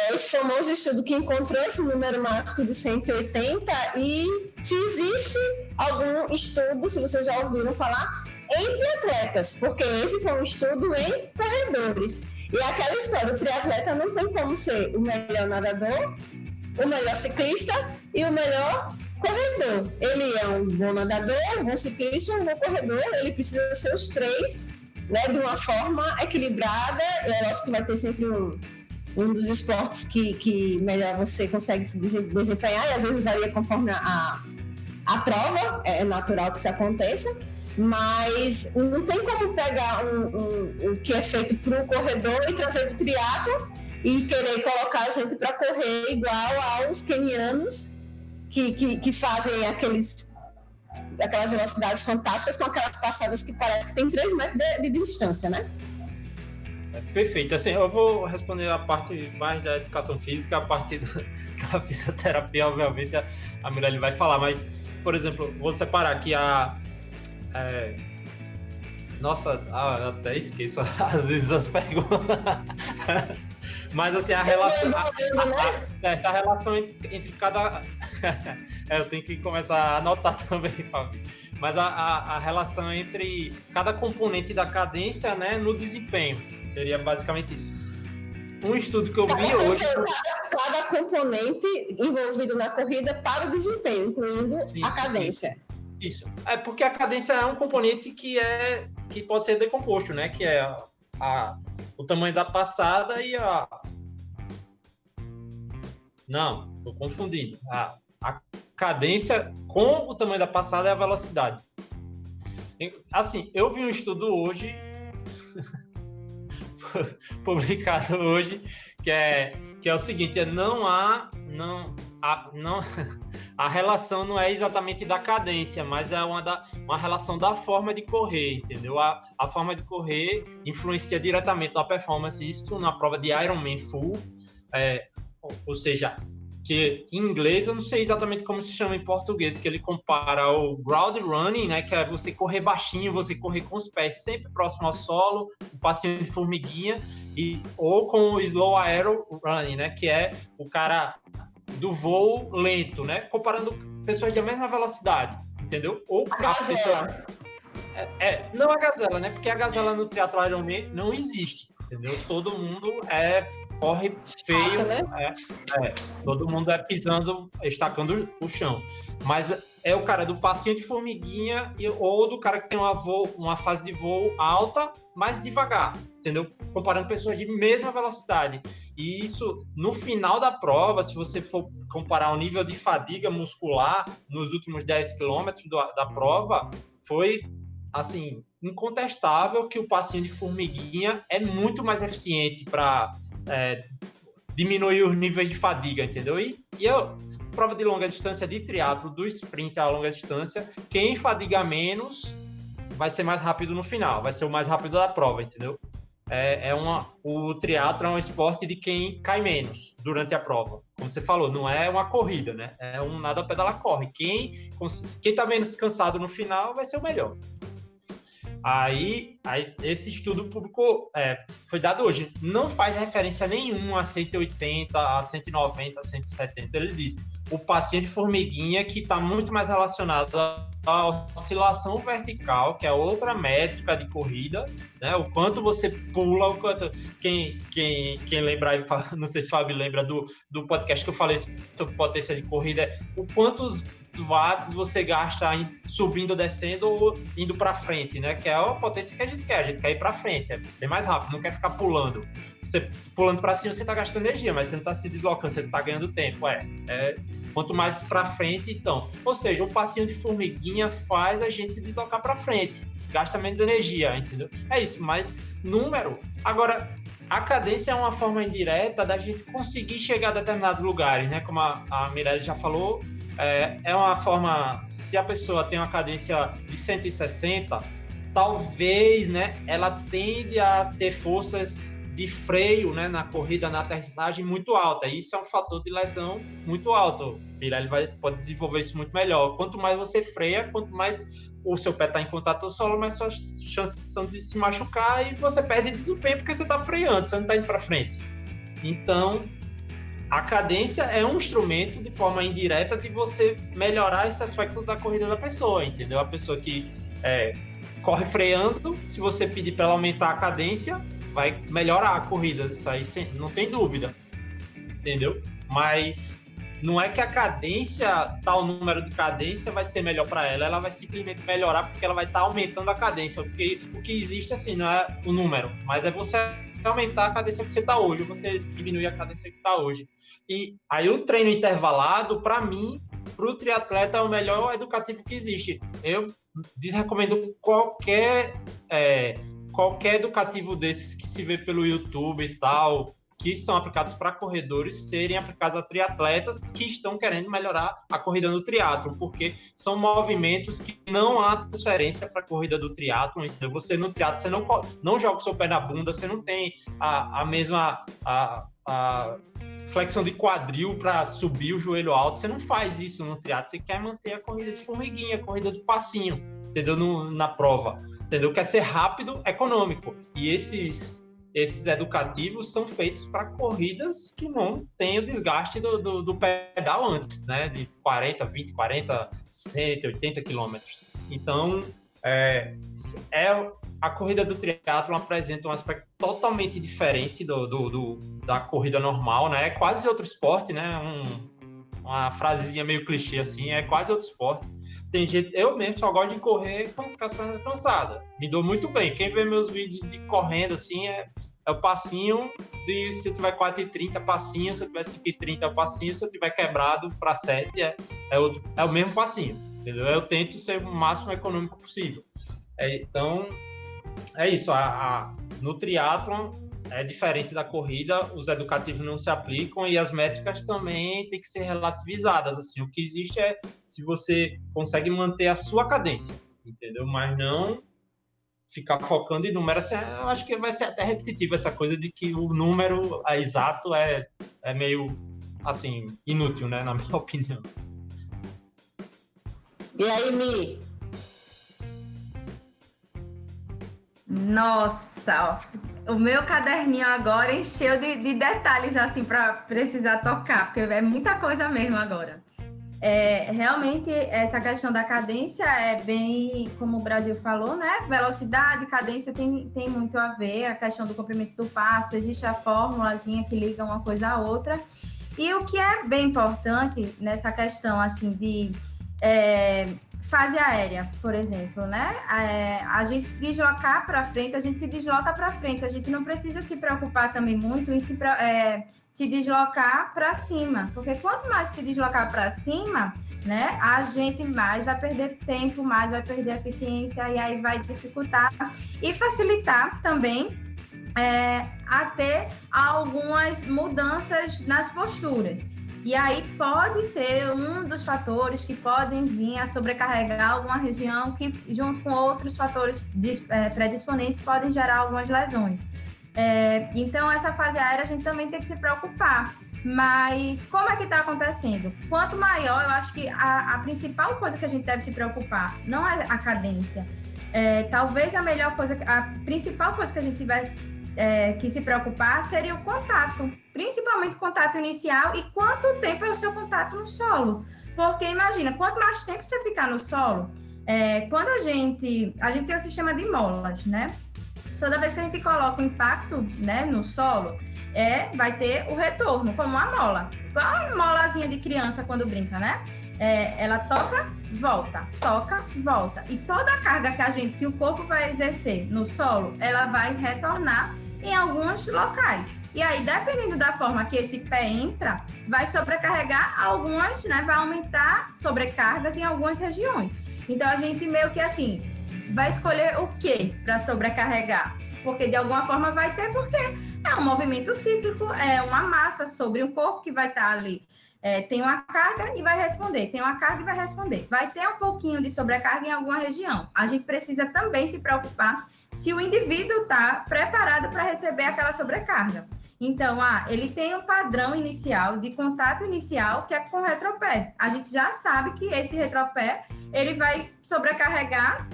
Esse famoso estudo que encontrou esse número mágico de 180 e se existe algum estudo, se vocês já ouviram falar, entre atletas, porque esse foi um estudo em corredores. E aquela história, o triatleta não tem como ser o melhor nadador, o melhor ciclista e o melhor corredor. Ele é um bom nadador, um bom ciclista, um bom corredor, ele precisa ser os três, né, de uma forma equilibrada. Eu acho que vai ter sempre um dos esportes que melhor você consegue se desempenhar, e às vezes varia conforme a prova, é natural que isso aconteça, mas não tem como pegar o que é feito para o corredor e trazer para o triatlo e querer colocar a gente para correr igual aos quenianos que fazem aquelas velocidades fantásticas com aquelas passadas que parece que tem 3 metros de distância, né? Perfeito. Assim, eu vou responder a parte mais da educação física, a parte da fisioterapia, obviamente, a Mirelle vai falar, mas, por exemplo, vou separar aqui Nossa, eu até esqueço às vezes as perguntas. Mas, assim, a relação entre cada... eu tenho que começar a anotar também, Fábio. Mas a relação entre cada componente da cadência, né, no desempenho. Seria basicamente isso. Um estudo que eu vi hoje... Cada componente envolvido na corrida para o desempenho, incluindo a cadência. Isso. É porque a cadência é um componente que pode ser decomposto, né? Que é o tamanho da passada e a... Não, estou confundindo. A cadência com o tamanho da passada é a velocidade. Assim, eu vi um estudo hoje, publicado hoje, que é o seguinte: a relação não é exatamente da cadência, mas é uma relação da forma de correr, entendeu? A forma de correr influencia diretamente na performance. Isso na prova de Ironman Full, ou seja, que em inglês eu não sei exatamente como se chama em português, que ele compara o ground running, né, que é você correr baixinho, você correr com os pés sempre próximo ao solo, o passinho de formiguinha, ou com o slow aero running, né, que é o cara do voo lento, né, comparando pessoas de mesma velocidade, entendeu? Ou a pessoa... não a gazela, né, porque a gazela no triatlo Ironman não existe, entendeu? Todo mundo corre feio, né? Todo mundo pisando, estacando o chão. Mas é o cara do passinho de formiguinha ou do cara que tem uma fase de voo alta, mas devagar, entendeu? Comparando pessoas de mesma velocidade. E isso, no final da prova, se você for comparar o nível de fadiga muscular nos últimos 10 quilômetros da prova, foi assim, incontestável que o passinho de formiguinha é muito mais eficiente para diminuir os níveis de fadiga, entendeu? E prova de longa distância de triatlo, do sprint a longa distância, quem fadiga menos vai ser mais rápido no final, vai ser o mais rápido da prova, entendeu? O triatlo é um esporte de quem cai menos durante a prova. Como você falou, não é uma corrida, né? É um nada pedala corre. Quem tá menos cansado no final vai ser o melhor. Aí esse estudo público foi dado hoje. Não faz referência nenhuma a 180, a 190, a 170. Ele diz o passinho de formiguinha, que está muito mais relacionado à oscilação vertical, que é outra métrica de corrida, né? O quanto você pula, o quanto... Quem lembra aí, não sei se o Fábio lembra do podcast que eu falei sobre potência de corrida, o quantos watts você gasta subindo, descendo ou indo para frente, né? Que é a potência que a gente quer ir para frente, é ser mais rápido, não quer ficar pulando. Você pulando para cima, você está gastando energia, mas você não está se deslocando, você está ganhando tempo. Quanto mais para frente, então. Ou seja, o passinho de formiguinha faz a gente se deslocar para frente, gasta menos energia, entendeu? É isso, mas número. Agora, a cadência é uma forma indireta da gente conseguir chegar a determinados lugares, né? Como a Mirelle já falou, é uma forma, se a pessoa tem uma cadência de 160, talvez, né, ela tende a ter forças de freio, né, na corrida, na aterrissagem muito alta. Isso é um fator de lesão muito alto. Ele pode desenvolver isso muito melhor. Quanto mais você freia, quanto mais o seu pé está em contato com o solo, mais suas chances são de se machucar e você perde desempenho porque você está freando, você não está indo para frente. Então, a cadência é um instrumento de forma indireta de você melhorar esse aspecto da corrida da pessoa, entendeu? A pessoa que corre freando, se você pedir para ela aumentar a cadência, vai melhorar a corrida, isso aí não tem dúvida, entendeu? Mas não é que a cadência, tal número de cadência vai ser melhor para ela vai simplesmente melhorar porque ela vai estar aumentando a cadência, porque o que existe assim não é o número, mas é você aumentar a cadência que você está hoje, ou você diminuir a cadência que está hoje. E aí o treino intervalado, para mim, para o triatleta é o melhor educativo que existe. Eu desrecomendo qualquer educativo desses que se vê pelo YouTube e tal, que são aplicados para corredores, serem aplicados a triatletas que estão querendo melhorar a corrida no triatlon, porque são movimentos que não há transferência para a corrida do triatlon. Então, você no triatlon, você não joga o seu pé na bunda, você não tem a mesma flexão de quadril para subir o joelho alto, você não faz isso no triatlon, você quer manter a corrida de formiguinha, a corrida do passinho, entendeu? Na prova, entendeu? Quer ser rápido, econômico. E esses educativos são feitos para corridas que não tem o desgaste do pedal antes, né? De 20, 40, 180 quilômetros. Então, a corrida do triatlon apresenta um aspecto totalmente diferente da corrida normal, né? É quase outro esporte, né? Uma frasezinha meio clichê assim, é quase outro esporte. Tem gente, eu mesmo só gosto de correr com as pernas cansadas. Me dou muito bem. Quem vê meus vídeos de correndo assim é o passinho se eu tiver 4,30 passinho, se eu tiver 5,30 é o passinho, se eu tiver quebrado para 7 é o mesmo passinho, entendeu? Eu tento ser o máximo econômico possível. Então, é isso. No triatlon é diferente da corrida, os educativos não se aplicam e as métricas também têm que ser relativizadas. Assim, o que existe é se você consegue manter a sua cadência, entendeu? Mas não ficar focando em número. Assim, eu acho que vai ser até repetitivo essa coisa de que o número exato é meio, assim, inútil, né? Na minha opinião. E aí, Mi? Nossa, o meu caderninho agora encheu de detalhes, assim, para precisar tocar, porque é muita coisa mesmo agora. Realmente, essa questão da cadência é bem, como o Brasil falou, né? Velocidade, cadência tem muito a ver, a questão do comprimento do passo, existe a formulazinha que liga uma coisa a outra. E o que é bem importante nessa questão, assim, de fase aérea, por exemplo, né? A gente deslocar para frente, a gente se desloca para frente, a gente não precisa se preocupar também muito em se deslocar para cima, porque quanto mais se deslocar para cima, né? A gente mais vai perder tempo, mais vai perder eficiência e aí vai dificultar e facilitar também a ter algumas mudanças nas posturas. E aí pode ser um dos fatores que podem vir a sobrecarregar alguma região que, junto com outros fatores predisponentes, podem gerar algumas lesões. Então, essa fase aérea a gente também tem que se preocupar. Mas como é que está acontecendo? Quanto maior, eu acho que a principal coisa que a gente deve se preocupar não é a cadência. Talvez a principal coisa que a gente tivesse que se preocupar seria o contato, principalmente o contato inicial e quanto tempo é o seu contato no solo. Porque imagina, quanto mais tempo você ficar no solo, quando a gente tem um sistema de molas, né? Toda vez que a gente coloca o impacto, né, no solo, vai ter o retorno, como uma mola. Igual a molazinha de criança quando brinca, né? Ela toca, volta. E toda a carga que o corpo vai exercer no solo, ela vai retornar em alguns locais. E aí, dependendo da forma que esse pé entra, vai sobrecarregar algumas, né? Vai aumentar sobrecargas em algumas regiões. Então, a gente meio que assim, vai escolher o que para sobrecarregar? Porque de alguma forma vai ter, porque é um movimento cíclico, é uma massa sobre um corpo que vai estar ali. Tem uma carga e vai responder, tem uma carga e vai responder. Vai ter um pouquinho de sobrecarga em alguma região. A gente precisa também se preocupar se o indivíduo está preparado para receber aquela sobrecarga. Então, ele tem um padrão inicial, de contato inicial, que é com o retropé. A gente já sabe que esse retropé, ele vai sobrecarregar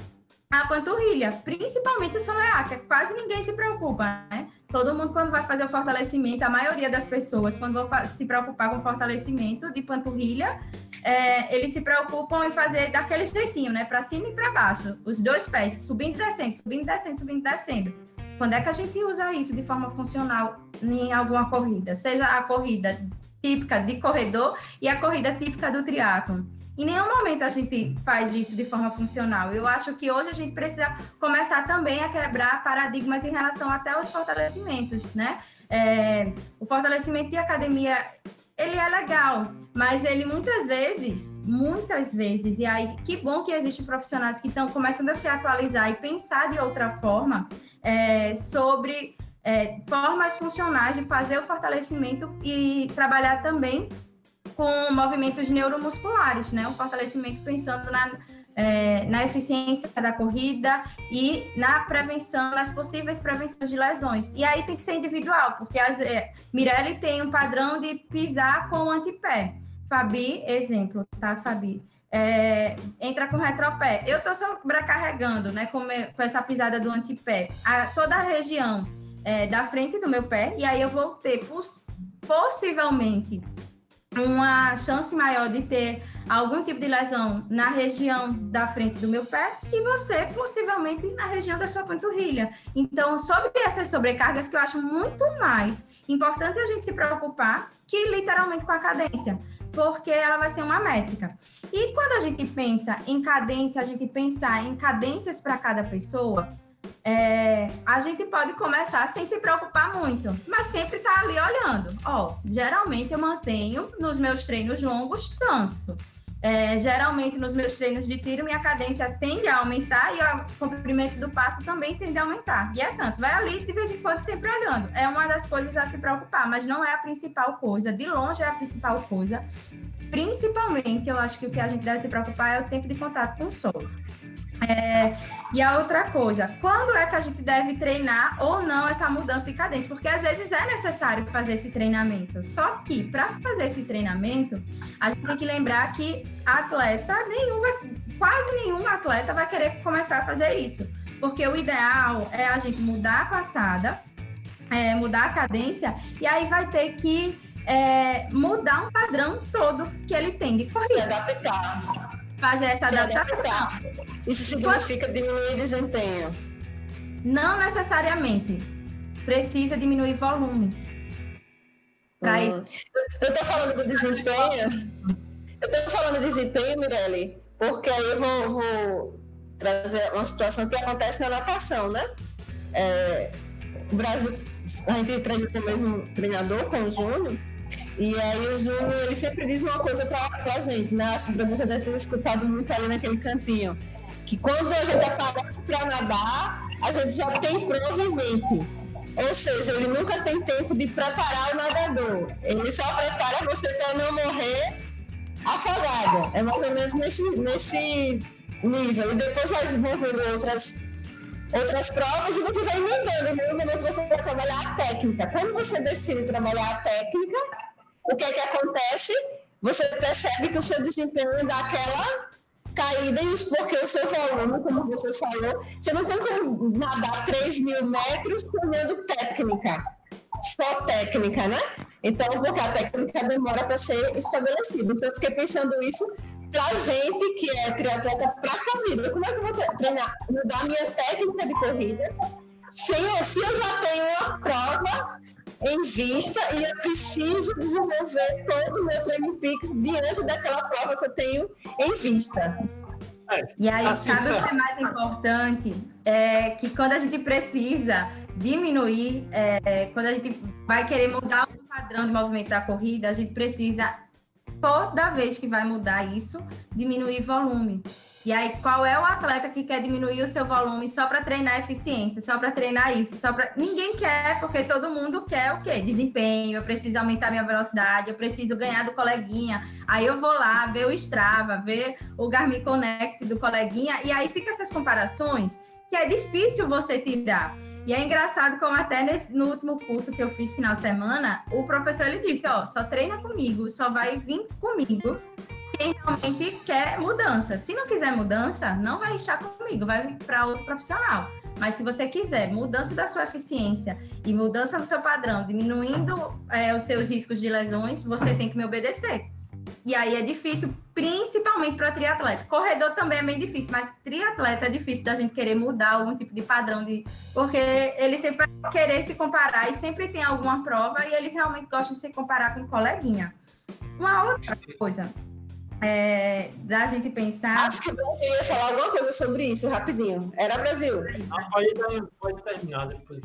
a panturrilha, principalmente o solear, que quase ninguém se preocupa, né? Todo mundo, quando vai fazer o fortalecimento, a maioria das pessoas, quando vão se preocupar com o fortalecimento de panturrilha, eles se preocupam em fazer daquele jeitinho, né? Para cima e para baixo, os dois pés, subindo e descendo, subindo e descendo, subindo e descendo. Quando é que a gente usa isso de forma funcional em alguma corrida? Seja a corrida típica de corredor e a corrida típica do triatlon. Em nenhum momento a gente faz isso de forma funcional. Eu acho que hoje a gente precisa começar também a quebrar paradigmas em relação até aos fortalecimentos, né? O fortalecimento de academia, ele é legal, mas ele muitas vezes, e aí que bom que existem profissionais que estão começando a se atualizar e pensar de outra forma sobre formas funcionais de fazer o fortalecimento e trabalhar também com movimentos neuromusculares, né? Um fortalecimento pensando na eficiência da corrida e na prevenção, nas possíveis prevenções de lesões. E aí tem que ser individual, porque Mirelle tem um padrão de pisar com o antepé. Fabi, exemplo, tá, Fabi? Entra com retropé. Eu tô sobrecarregando, né, com essa pisada do antepé, toda a região da frente do meu pé, e aí eu vou ter possivelmente uma chance maior de ter algum tipo de lesão na região da frente do meu pé e você, possivelmente, na região da sua panturrilha. Então, sobre essas sobrecargas que eu acho muito mais importante a gente se preocupar que literalmente com a cadência, porque ela vai ser uma métrica. E quando a gente pensa em cadência, a gente pensar em cadências para cada pessoa, a gente pode começar sem se preocupar muito, mas sempre tá ali olhando. Geralmente eu mantenho nos meus treinos longos tanto. Geralmente nos meus treinos de tiro, minha cadência tende a aumentar e o comprimento do passo também tende a aumentar. E é tanto, vai ali de vez em quando sempre olhando. É uma das coisas a se preocupar, mas não é a principal coisa. De longe é a principal coisa. Principalmente, eu acho que o que a gente deve se preocupar é o tempo de contato com o solo. E a outra coisa, quando é que a gente deve treinar ou não essa mudança de cadência? Porque às vezes é necessário fazer esse treinamento. Só que para fazer esse treinamento, a gente tem que lembrar que quase nenhum atleta vai querer começar a fazer isso. Porque o ideal é a gente mudar a passada, mudar a cadência, e aí vai ter que mudar um padrão todo que ele tem de corrida. Se adaptar. Fazer essa adaptação. Isso significa diminuir desempenho? Não necessariamente. Precisa diminuir volume. Eu estou falando do desempenho. Mirelle, porque aí eu vou trazer uma situação que acontece na natação, né? O Brasil, a gente treina com o mesmo treinador, com o Júnior, E aí o Júnior, ele sempre diz uma coisa pra gente, né? Acho que o Brasil já deve ter escutado muito ali naquele cantinho. Que quando a gente aparece para nadar, a gente já tem prova em mente. Ou seja, ele nunca tem tempo de preparar o nadador. Ele só prepara você para não morrer afogado. É mais ou menos nesse nível. E depois vai envolvendo outras provas e você vai mudando. No momento você vai trabalhar a técnica. Quando você decide trabalhar a técnica, o que é que acontece? Você percebe que o seu desempenho dá aquela caída, porque o seu volume, como você falou, você não tem como nadar 3.000 metros tomando técnica, só técnica, né? Então, porque a técnica demora para ser estabelecida. Então, eu fiquei pensando isso para a gente que é triatleta para corrida. Como é que eu vou treinar, mudar minha técnica de corrida se eu já tenho uma prova em vista e eu preciso desenvolver todo o meu Training Peaks diante daquela prova que eu tenho em vista. E aí, sabe o que é mais importante? É que quando a gente precisa diminuir, quando a gente vai querer mudar o padrão de movimento da corrida, a gente precisa, toda vez que vai mudar isso, diminuir volume. E aí, qual é o atleta que quer diminuir o seu volume só para treinar eficiência, só para treinar isso? Ninguém quer, porque todo mundo quer o quê? Desempenho, eu preciso aumentar minha velocidade, eu preciso ganhar do coleguinha. Aí eu vou lá ver o Strava, ver o Garmin Connect do coleguinha, e aí fica essas comparações que é difícil você tirar. E é engraçado como até no último curso que eu fiz final de semana, o professor ele disse, só treina comigo, só vai vir comigo quem realmente quer mudança. Se não quiser mudança, não vai estar comigo, vai para outro profissional. Mas se você quiser mudança da sua eficiência e mudança no seu padrão, diminuindo os seus riscos de lesões, você tem que me obedecer. E aí é difícil, principalmente para triatleta. Corredor também é bem difícil, mas triatleta é difícil da gente querer mudar algum tipo de padrão, porque ele sempre vai querer se comparar e sempre tem alguma prova e eles realmente gostam de se comparar com um coleguinha. Uma outra coisa da gente pensar... Acho que o Brasil ia falar alguma coisa sobre isso, rapidinho. Era Brasil. Pode terminar depois.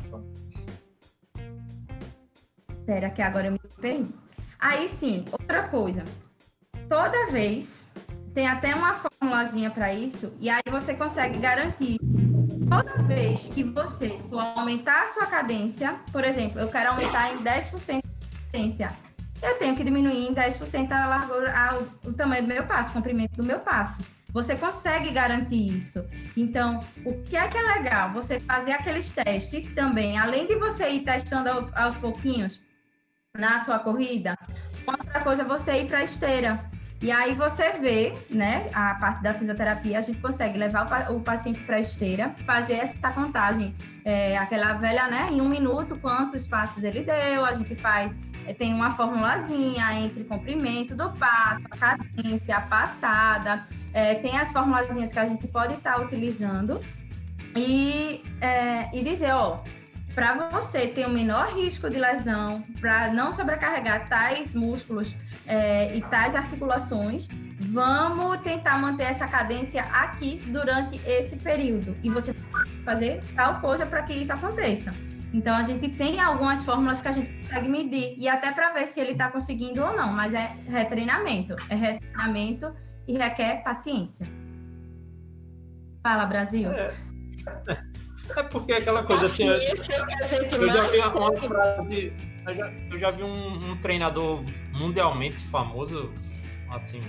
Espera que agora eu me perdi. Aí sim, outra coisa. Toda vez, tem até uma formulazinha para isso, e aí você consegue garantir. Toda vez que você for aumentar a sua cadência, por exemplo, eu quero aumentar em 10% a cadência, eu tenho que diminuir em 10% a largura, o tamanho do meu passo, o comprimento do meu passo. Você consegue garantir isso. Então, o que é legal? Você fazer aqueles testes também, além de você ir testando aos pouquinhos na sua corrida, outra coisa é você ir para a esteira. E aí você vê, né, a parte da fisioterapia, a gente consegue levar o paciente para a esteira, fazer essa contagem, aquela velha, né, em 1 minuto, quantos passos ele deu, a gente faz, tem uma formulazinha entre comprimento do passo, a cadência, a passada, tem as formulazinhas que a gente pode estar utilizando e dizer, para você ter o menor risco de lesão, para não sobrecarregar tais músculos e tais articulações, vamos tentar manter essa cadência aqui durante esse período. E você pode fazer tal coisa para que isso aconteça. Então, a gente tem algumas fórmulas que a gente consegue medir, e até para ver se ele está conseguindo ou não, mas é retreinamento. É retreinamento e requer paciência. Fala, Brasil. É porque aquela coisa assim, eu já vi um treinador mundialmente famoso, assim,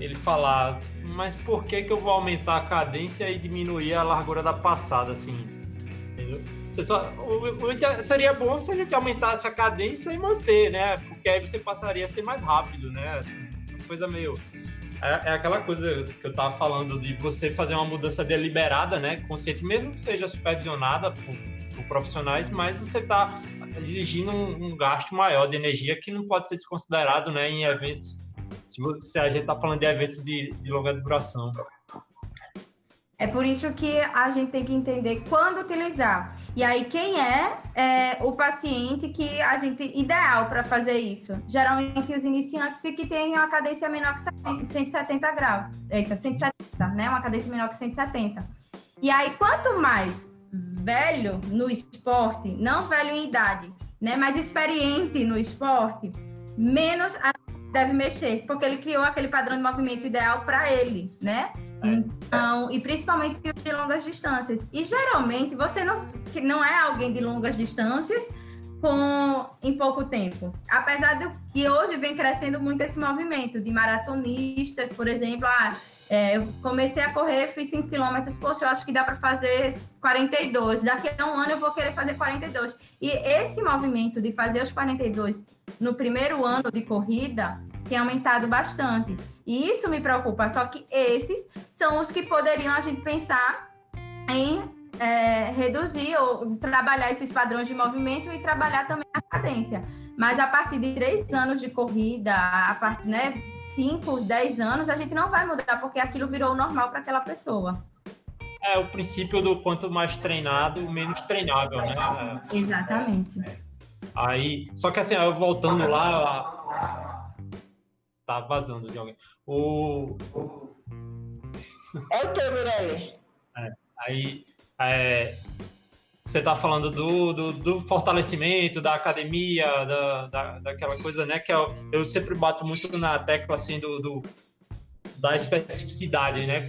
ele falar, mas por que eu vou aumentar a cadência e diminuir a largura da passada, assim, entendeu? Seria bom se a gente aumentasse a cadência e manter, né? Porque aí você passaria a ser mais rápido, né? Assim, uma coisa meio... É aquela coisa que eu tava falando de você fazer uma mudança deliberada, né? Consciente, mesmo que seja supervisionada por profissionais, mas você tá exigindo um gasto maior de energia que não pode ser desconsiderado, né? Em eventos, se a gente tá falando de eventos de longa duração. É por isso que a gente tem que entender quando utilizar. E aí, quem é o paciente que a gente ideal para fazer isso? Geralmente, os iniciantes que têm uma cadência menor que 170 graus. 170, né? Uma cadência menor que 170. E aí, quanto mais velho no esporte, não velho em idade, né, mais experiente no esporte, menos a gente deve mexer, porque ele criou aquele padrão de movimento ideal para ele, né? Então, e principalmente de longas distâncias. E geralmente você não é alguém de longas distâncias em pouco tempo. Apesar de que hoje vem crescendo muito esse movimento de maratonistas, por exemplo, eu comecei a correr, fiz 5 km, poxa, eu acho que dá para fazer 42, daqui a um ano eu vou querer fazer 42. E esse movimento de fazer os 42 no primeiro ano de corrida tem aumentado bastante. E isso me preocupa, só que esses são os que poderiam a gente pensar em reduzir ou trabalhar esses padrões de movimento e trabalhar também a cadência. Mas a partir de 3 anos de corrida, a partir, 5, 10 anos, a gente não vai mudar, porque aquilo virou normal para aquela pessoa. É o princípio do quanto mais treinado, menos treinável, né? Exatamente. Aí, só que assim, eu voltando lá, tá vazando de alguém. É o teu, Mirelle. Aí, você tá falando do fortalecimento, da academia, daquela coisa, né? Que eu sempre bato muito na tecla, assim, da especificidade, né?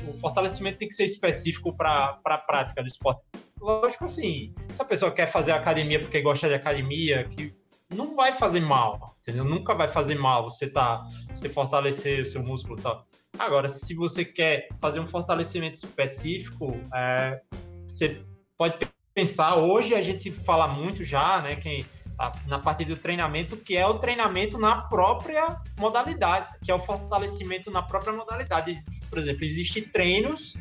O fortalecimento tem que ser específico para a prática do esporte. Lógico, assim, se a pessoa quer fazer academia porque gosta de academia, que não vai fazer mal, entendeu? Nunca vai fazer mal você fortalecer o seu músculo e tal. Agora, se você quer fazer um fortalecimento específico, você pode pensar, hoje a gente fala muito já, né, na parte do treinamento, que é o treinamento na própria modalidade, que é o fortalecimento na própria modalidade. Por exemplo, existem treinos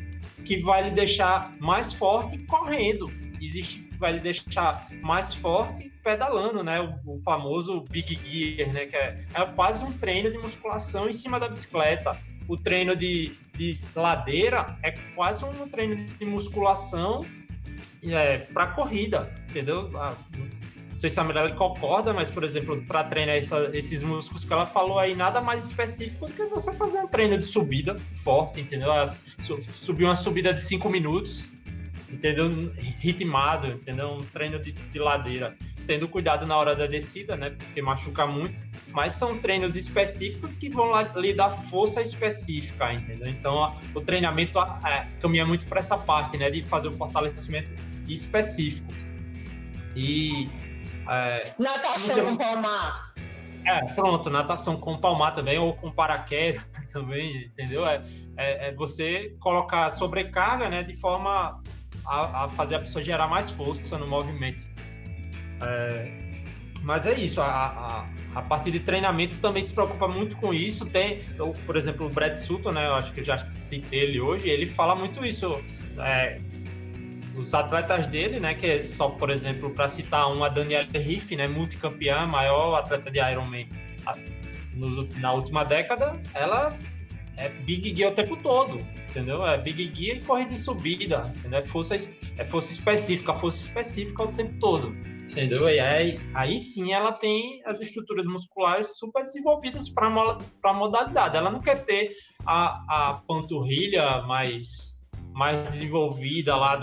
que vai lhe deixar mais forte correndo, existe que vai lhe deixar mais forte pedalando, né, o famoso Big Gear, né, que é quase um treino de musculação em cima da bicicleta. O treino de ladeira é quase um treino de musculação para corrida, entendeu? Não sei se a Mirelle concorda, mas, por exemplo, para treinar esses músculos que ela falou aí, nada mais específico do que você fazer um treino de subida forte, entendeu? Subir uma subida de 5 minutos, entendeu? Ritmado, entendeu? Um treino de ladeira. Tendo cuidado na hora da descida, né? Porque machuca muito. Mas são treinos específicos que vão lhe dar força específica, entendeu? Então, o treinamento caminha muito para essa parte, né? De fazer o fortalecimento específico. E... natação com palmar. Pronto, natação com palmar também, ou com paraquedas também, entendeu? Você colocar sobrecarga, né? De forma a fazer a pessoa gerar mais força no movimento. Mas é isso, a parte de treinamento também se preocupa muito com isso. Por exemplo, o Brad Sutton, né, eu acho que eu já citei ele hoje, ele fala muito isso. Os atletas dele, né, que é só, por exemplo, para citar a Danielle Riff, né, multicampeã, maior atleta de Ironman na última década, ela é Big Gear o tempo todo, entendeu? É Big Gear e corrida em subida, entendeu? Força específica o tempo todo. Entendeu? E aí sim ela tem as estruturas musculares super desenvolvidas para a modalidade. Ela não quer ter a panturrilha mais desenvolvida lá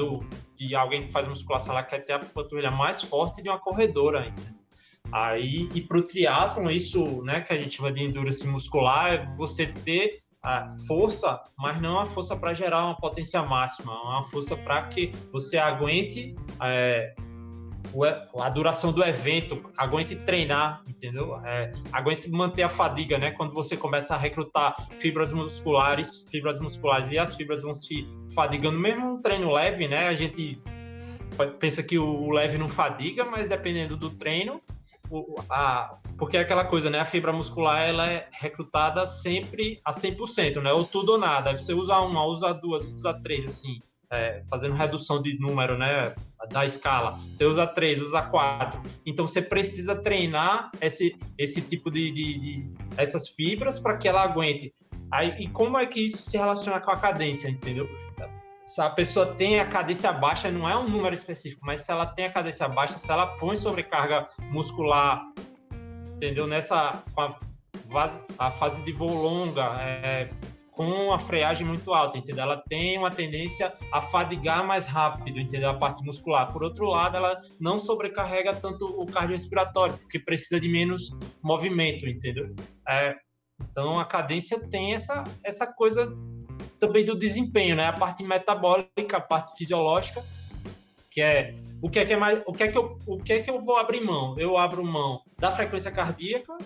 de alguém que faz musculação, ela quer ter a panturrilha mais forte de uma corredora. Entendeu? Aí, e para o triatlon, isso, né, que a gente chama de endurance muscular, é você ter a força, mas não a força para gerar uma potência máxima, uma força para que você aguente a duração do evento, aguente treinar, entendeu? Aguente manter a fadiga, né? Quando você começa a recrutar fibras musculares e as fibras vão se fadigando, mesmo no treino leve, né? A gente pensa que o leve não fadiga, mas dependendo do treino, porque é aquela coisa, né? A fibra muscular, ela é recrutada sempre a 100%, né? Ou tudo ou nada. Aí você usa uma, usa duas, usa três, assim. Fazendo redução de número, né, da escala. Você usa 3, usa 4. Então, você precisa treinar esse tipo de essas fibras para que ela aguente. E como é que isso se relaciona com a cadência, entendeu? Se a pessoa tem a cadência baixa, não é um número específico, mas se ela tem a cadência baixa, se ela põe sobrecarga muscular, entendeu? Com a fase de voo longa, com a freagem muito alta, entendeu? Ela tem uma tendência a fadigar mais rápido, entendeu? A parte muscular. Por outro lado, ela não sobrecarrega tanto o cardiorrespiratório, porque precisa de menos movimento, entendeu? Então, a cadência tem essa coisa também do desempenho, né? A parte metabólica, a parte fisiológica, que é o que é que eu vou abrir mão? Eu abro mão da frequência cardíaca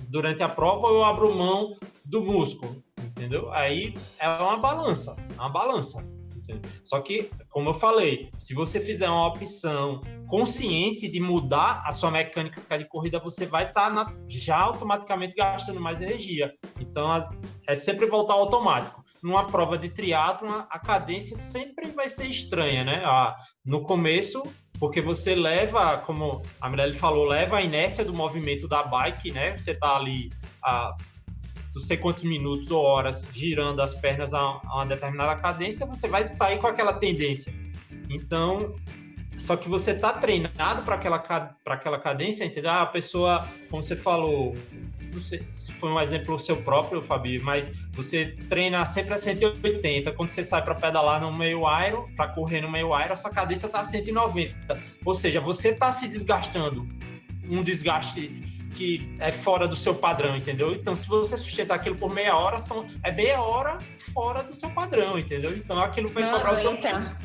durante a prova ou eu abro mão do músculo, entendeu? Aí é uma balança. Entendeu? Só que, como eu falei, se você fizer uma opção consciente de mudar a sua mecânica de corrida, você vai estar já automaticamente gastando mais energia. Então, é sempre voltar ao automático. Numa prova de triatlon, a cadência sempre vai ser estranha, né? No começo, porque você leva, como a Mirelle falou, leva a inércia do movimento da bike, né? Você tá ali não sei quantos minutos ou horas girando as pernas a uma determinada cadência, você vai sair com aquela tendência. Então, só que você tá treinado para aquela cadência, entendeu? A pessoa, como você falou, não sei se foi um exemplo seu próprio, Fabi, mas você treina sempre a 180, quando você sai para pedalar no meio Iron, para correr no meio Iron, a sua cadência está a 190. Ou seja, você está se desgastando, um desgaste que é fora do seu padrão, entendeu? Então, se você sustentar aquilo por meia hora, é meia hora fora do seu padrão, entendeu? Então, aquilo vai cobrar o seu preço.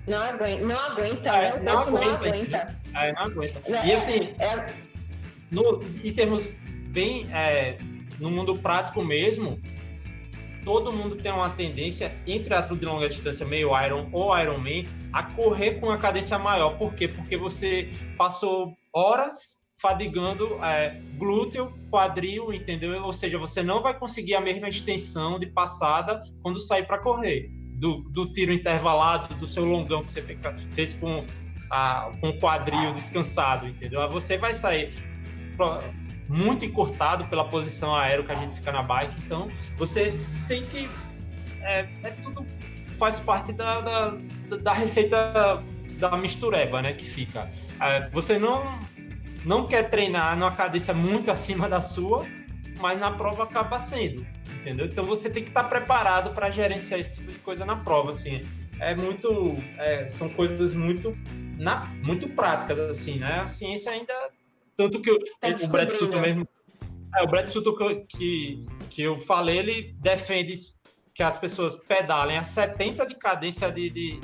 Não aguenta. Não aguenta. Não aguenta. E assim, em termos bem no mundo prático mesmo, todo mundo tem uma tendência entre atleta de longa distância, meio Iron ou Ironman, a correr com uma cadência maior. Por quê? Porque você passou horas fadigando glúteo, quadril, entendeu? Ou seja, você não vai conseguir a mesma extensão de passada quando sair para correr. Do tiro intervalado, do seu longão que você fez com o quadril descansado, entendeu? Aí você vai sair muito encurtado pela posição aérea que a gente fica na bike, então você tem que tudo faz parte da receita da mistureba, né, que fica. Você não quer treinar numa cadência muito acima da sua, mas na prova acaba sendo, entendeu? Então você tem que estar preparado para gerenciar esse tipo de coisa na prova, assim. São coisas muito práticas, assim, né? A ciência ainda... Tanto que o Brad Sutton mesmo... o Brad Sutton que eu falei, ele defende que as pessoas pedalem a 70 de cadência de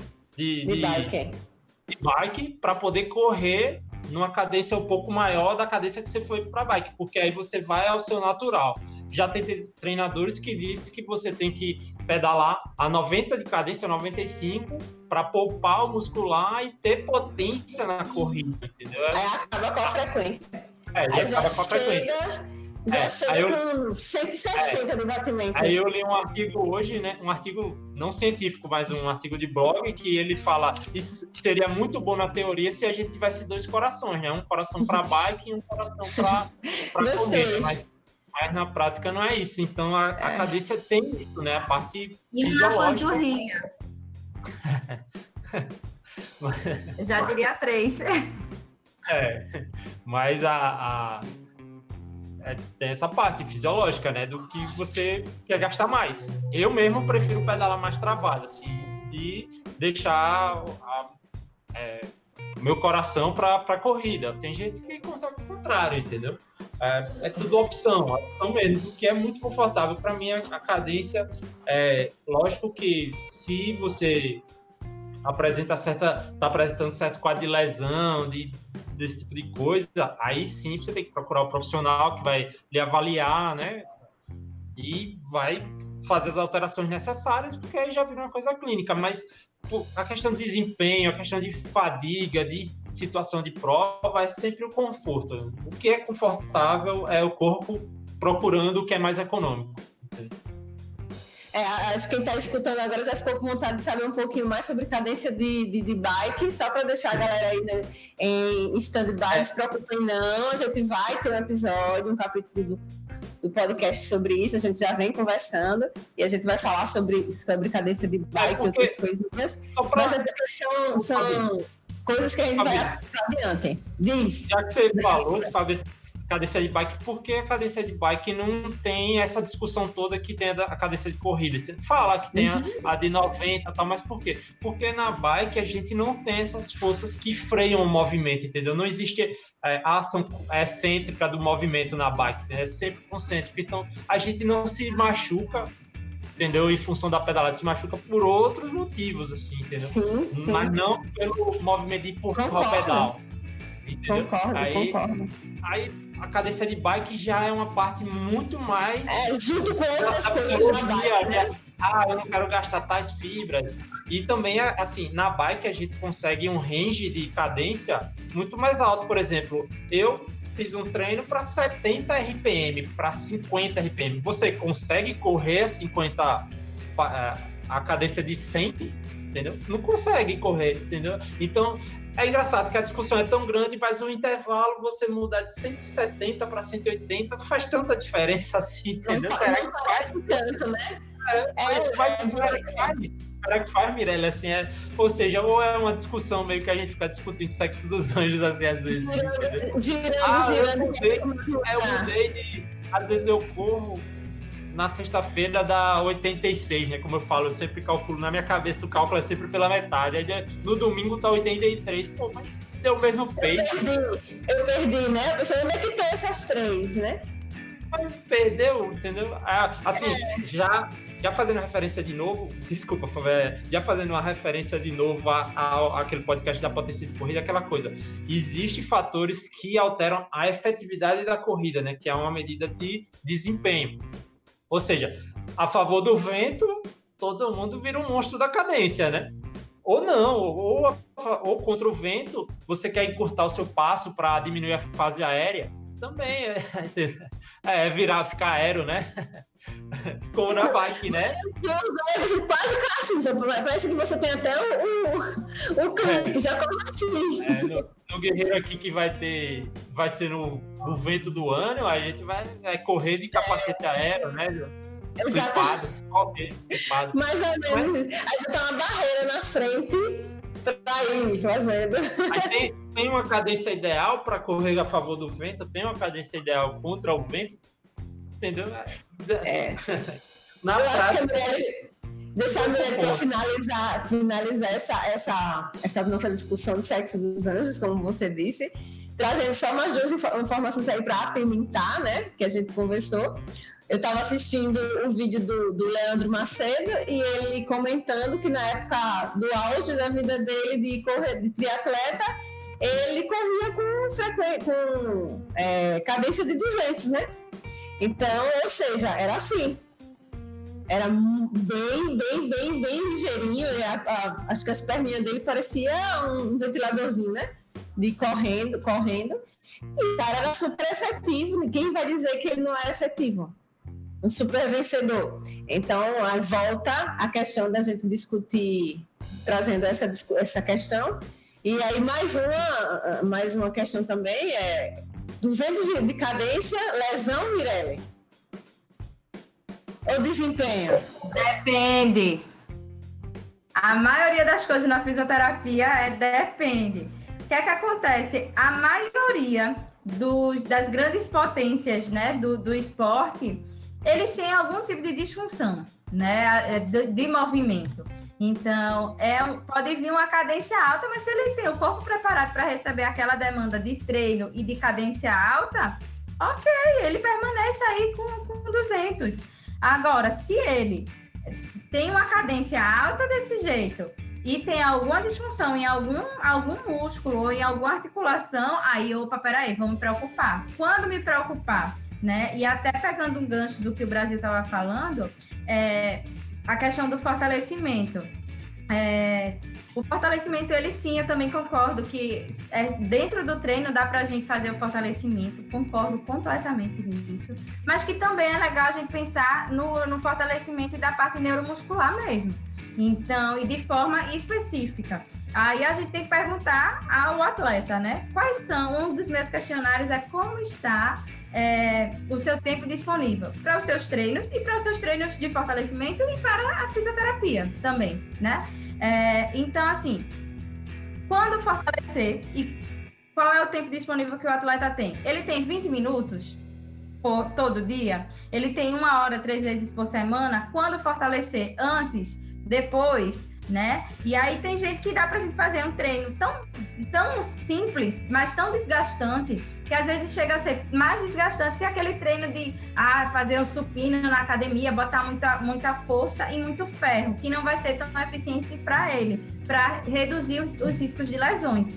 bike para poder correr numa cadência um pouco maior da cadência que você foi para bike, porque aí você vai ao seu natural. Já tem treinadores que dizem que você tem que pedalar a 90 de cadência, 95, para poupar o muscular e ter potência na corrida, entendeu? Aí acaba com a frequência. Acaba com a frequência. Já chega com 160 de batimento. Aí eu li um artigo hoje, né? Um artigo não científico, mas um artigo de blog, que ele fala isso seria muito bom na teoria se a gente tivesse dois corações, né? Um coração para bike e um coração para corrida, mas na prática não é isso. Então a cadência tem isso, né? A parte fisiológica. E panturrilha. Eu já diria 3. Mas tem essa parte fisiológica, né? Do que você quer gastar mais. Eu mesmo prefiro pedalar mais travado, assim, e deixar o meu coração para corrida. Tem gente que consegue o contrário, entendeu? É tudo opção mesmo, do que é muito confortável. Para mim, a cadência, lógico que se você tá apresentando certo quadro de lesão, desse tipo de coisa, aí sim você tem que procurar o profissional que vai lhe avaliar, né? E vai fazer as alterações necessárias, porque aí já vira uma coisa clínica. Mas a questão de desempenho, a questão de fadiga, de situação de prova, é sempre o conforto. O que é confortável é o corpo procurando o que é mais econômico. Acho que quem está escutando agora já ficou com vontade de saber um pouquinho mais sobre cadência de bike, só para deixar a galera aí, né, em stand-by, não se preocupem não, a gente vai ter um episódio, um capítulo do podcast sobre isso, a gente já vem conversando e a gente vai falar sobre cadência de bike e outras coisinhas, mas é porque são coisas que a gente vai adiante. Diz. Já que você falou, Fábio, cadência de bike, porque a cadência de bike não tem essa discussão toda que tem a cadência de corrida. Você fala que tem a de 90 e tal, mas por quê? Porque na bike a gente não tem essas forças que freiam o movimento, entendeu? Não existe a ação excêntrica do movimento na bike, né? É sempre concêntrico. Então, a gente não se machuca, entendeu? Em função da pedalada, se machuca por outros motivos, assim, entendeu? Sim. Mas não pelo movimento de empurrar o pedal. Entendeu? Concordo. Aí a cadência de bike já é uma parte muito mais... junto com outras coisas da bike, né? Eu não quero gastar tais fibras. E também, assim, na bike a gente consegue um range de cadência muito mais alto. Por exemplo, eu fiz um treino para 70 RPM, para 50 RPM. Você consegue correr a 50, a cadência de 100, entendeu? Não consegue correr, entendeu? Então, é engraçado que a discussão é tão grande, mas o intervalo, você mudar de 170 para 180, não faz tanta diferença assim, entendeu? Será que faz? Tanto, né? Mas será que faz? Será que faz, Mirelle? Assim, ou seja, ou é uma discussão meio que a gente fica discutindo sexo dos anjos, assim, às vezes. Girando. Eu mudei às vezes eu corro na sexta-feira dá 86, né? Como eu falo, eu sempre calculo na minha cabeça, o cálculo é sempre pela metade. Aí no domingo tá 83. Pô, mas deu o mesmo pace. Eu perdi, né? Você onde é que tem essas três, né? Mas perdeu, entendeu? Assim, já fazendo referência de novo, desculpa, já fazendo uma referência de novo àquele podcast da potência de corrida, aquela coisa. Existem fatores que alteram a efetividade da corrida, né? Que é uma medida de desempenho. Ou seja, a favor do vento, todo mundo vira um monstro da cadência, né? Ou não, ou contra o vento, você quer encurtar o seu passo para diminuir a fase aérea, também ficar aero, né? Como na bike, né? Quase assim, parece que você tem até o clipe, já começa assim. No Guerreiro aqui que vai ser no vento do ano, a gente vai correr de capacete aéreo, né? Flipado. Mais ou menos isso. Aí tem uma barreira na frente pra ir fazendo. Aí tem uma cadência ideal para correr a favor do vento, tem uma cadência ideal contra o vento, entendeu? Na prática... Deixa a Mirelle para finalizar essa nossa discussão de sexo dos anjos, como você disse, trazendo só umas duas informações aí para apimentar, né? Que a gente conversou. Eu estava assistindo o vídeo do Leandro Macedo e ele comentando que na época do auge da vida dele de triatleta, ele corria com cadência de 200, né? Então, ou seja, era assim. Era bem ligeirinho. Acho que as perninhas dele pareciam um ventiladorzinho, né? De correndo. E o cara era super efetivo. Ninguém vai dizer que ele não era efetivo. Um super vencedor. Então, aí volta a questão da gente discutir, trazendo essa questão. E aí, mais uma questão também 200 de cadência, lesão, Mirelle? Ou desempenho? Depende. A maioria das coisas na fisioterapia depende. O que é que acontece? A maioria das grandes potências, né, do esporte, eles têm algum tipo de disfunção, né, de movimento. Então, pode vir uma cadência alta, mas se ele tem o corpo preparado para receber aquela demanda de treino e de cadência alta, ok, ele permanece aí com 200. Agora, se ele tem uma cadência alta desse jeito e tem alguma disfunção em algum músculo ou em alguma articulação, aí, peraí, vamos me preocupar. Quando me preocupar, né? E até pegando um gancho do que o Brasil estava falando, a questão do fortalecimento. O fortalecimento, ele sim, eu também concordo que dentro do treino dá pra gente fazer o fortalecimento, concordo completamente nisso, mas que também é legal a gente pensar no fortalecimento da parte neuromuscular mesmo, então, e de forma específica. Aí a gente tem que perguntar ao atleta, né? Quais são, um dos meus questionários é como está o seu tempo disponível para os seus treinos e para os seus treinos de fortalecimento e para a fisioterapia também, né? Então, assim, quando fortalecer e qual é o tempo disponível que o atleta tem? Ele tem 20 minutos por todo dia? Ele tem 1 hora, 3 vezes por semana? Quando fortalecer? Antes? Depois? Né? E aí tem gente que dá pra gente fazer um treino tão simples, mas tão desgastante, que às vezes chega a ser mais desgastante que aquele treino de fazer um supino na academia, botar muita força e muito ferro, que não vai ser tão eficiente para ele, para reduzir os riscos de lesões.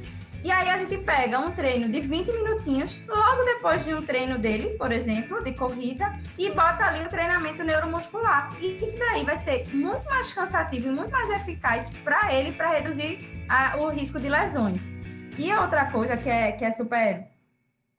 E aí a gente pega um treino de 20 minutinhos, logo depois de um treino dele, por exemplo, de corrida, e bota ali o treinamento neuromuscular. E isso daí vai ser muito mais cansativo e muito mais eficaz para ele, para reduzir o risco de lesões. E outra coisa que é super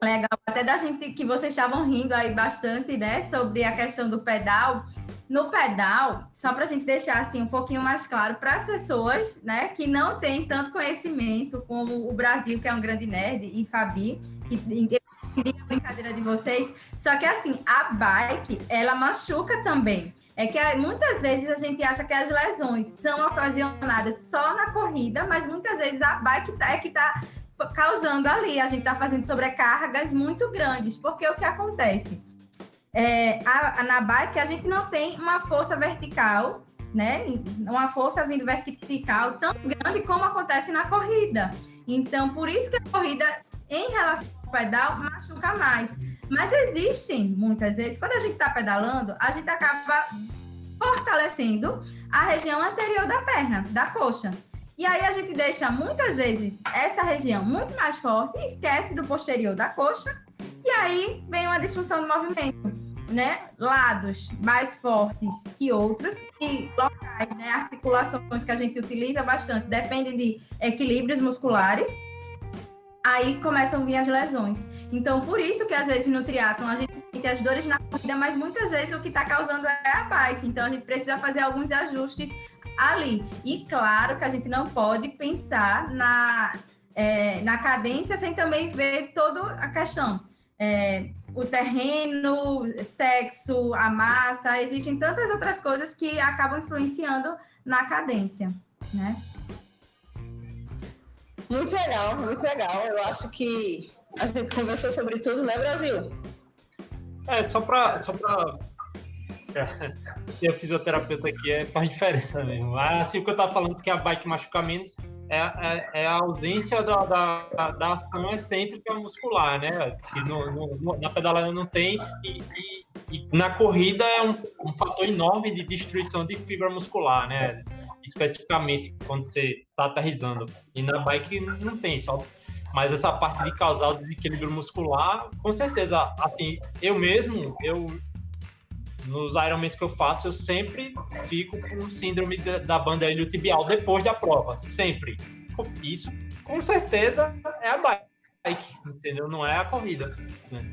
legal, até da gente, que vocês estavam rindo aí bastante, né, sobre a questão do pedal. No pedal, só para a gente deixar assim um pouquinho mais claro para as pessoas, né, que não têm tanto conhecimento como o Brasil, que é um grande nerd, e Fabi, que a brincadeira de vocês, só que assim, a bike, ela machuca também. É que muitas vezes a gente acha que as lesões são ocasionadas só na corrida, mas muitas vezes a bike é que está causando ali, a gente está fazendo sobrecargas muito grandes, porque o que acontece? Na bike a gente não tem uma força vertical, né? Uma força vindo vertical tão grande como acontece na corrida. Então, por isso que a corrida, em relação ao pedal, machuca mais. Mas existem, muitas vezes, quando a gente está pedalando, a gente acaba fortalecendo a região anterior da perna, da coxa. E aí a gente deixa, muitas vezes, essa região muito mais forte e esquece do posterior da coxa. E aí vem uma disfunção do movimento, né? Lados mais fortes que outros e locais, né? Articulações que a gente utiliza bastante, dependem de equilíbrios musculares. Aí começam a vir as lesões. Então, por isso que às vezes no triatlon a gente sente as dores na corrida, mas muitas vezes o que está causando é a bike. Então, a gente precisa fazer alguns ajustes ali. E claro que a gente não pode pensar na cadência sem também ver toda a questão. O terreno, sexo, a massa, existem tantas outras coisas que acabam influenciando na cadência, né? Muito legal, muito legal. Eu acho que a gente conversou sobre tudo, né, Brasil? Só pra ter a fisioterapeuta aqui faz diferença mesmo. Mas assim, o que eu tava falando que a bike machuca menos é a ausência da ação excêntrica muscular, né? Que na pedalada não tem, e na corrida é um fator enorme de destruição de fibra muscular, né? Especificamente quando você está aterrissando. E na bike não tem, só. Mas essa parte de causar o desequilíbrio muscular, com certeza, assim, nos Ironmans que eu faço, eu sempre fico com síndrome da banda iliotibial depois da prova, sempre. Isso, com certeza, é a bike, entendeu? Não é a corrida, né,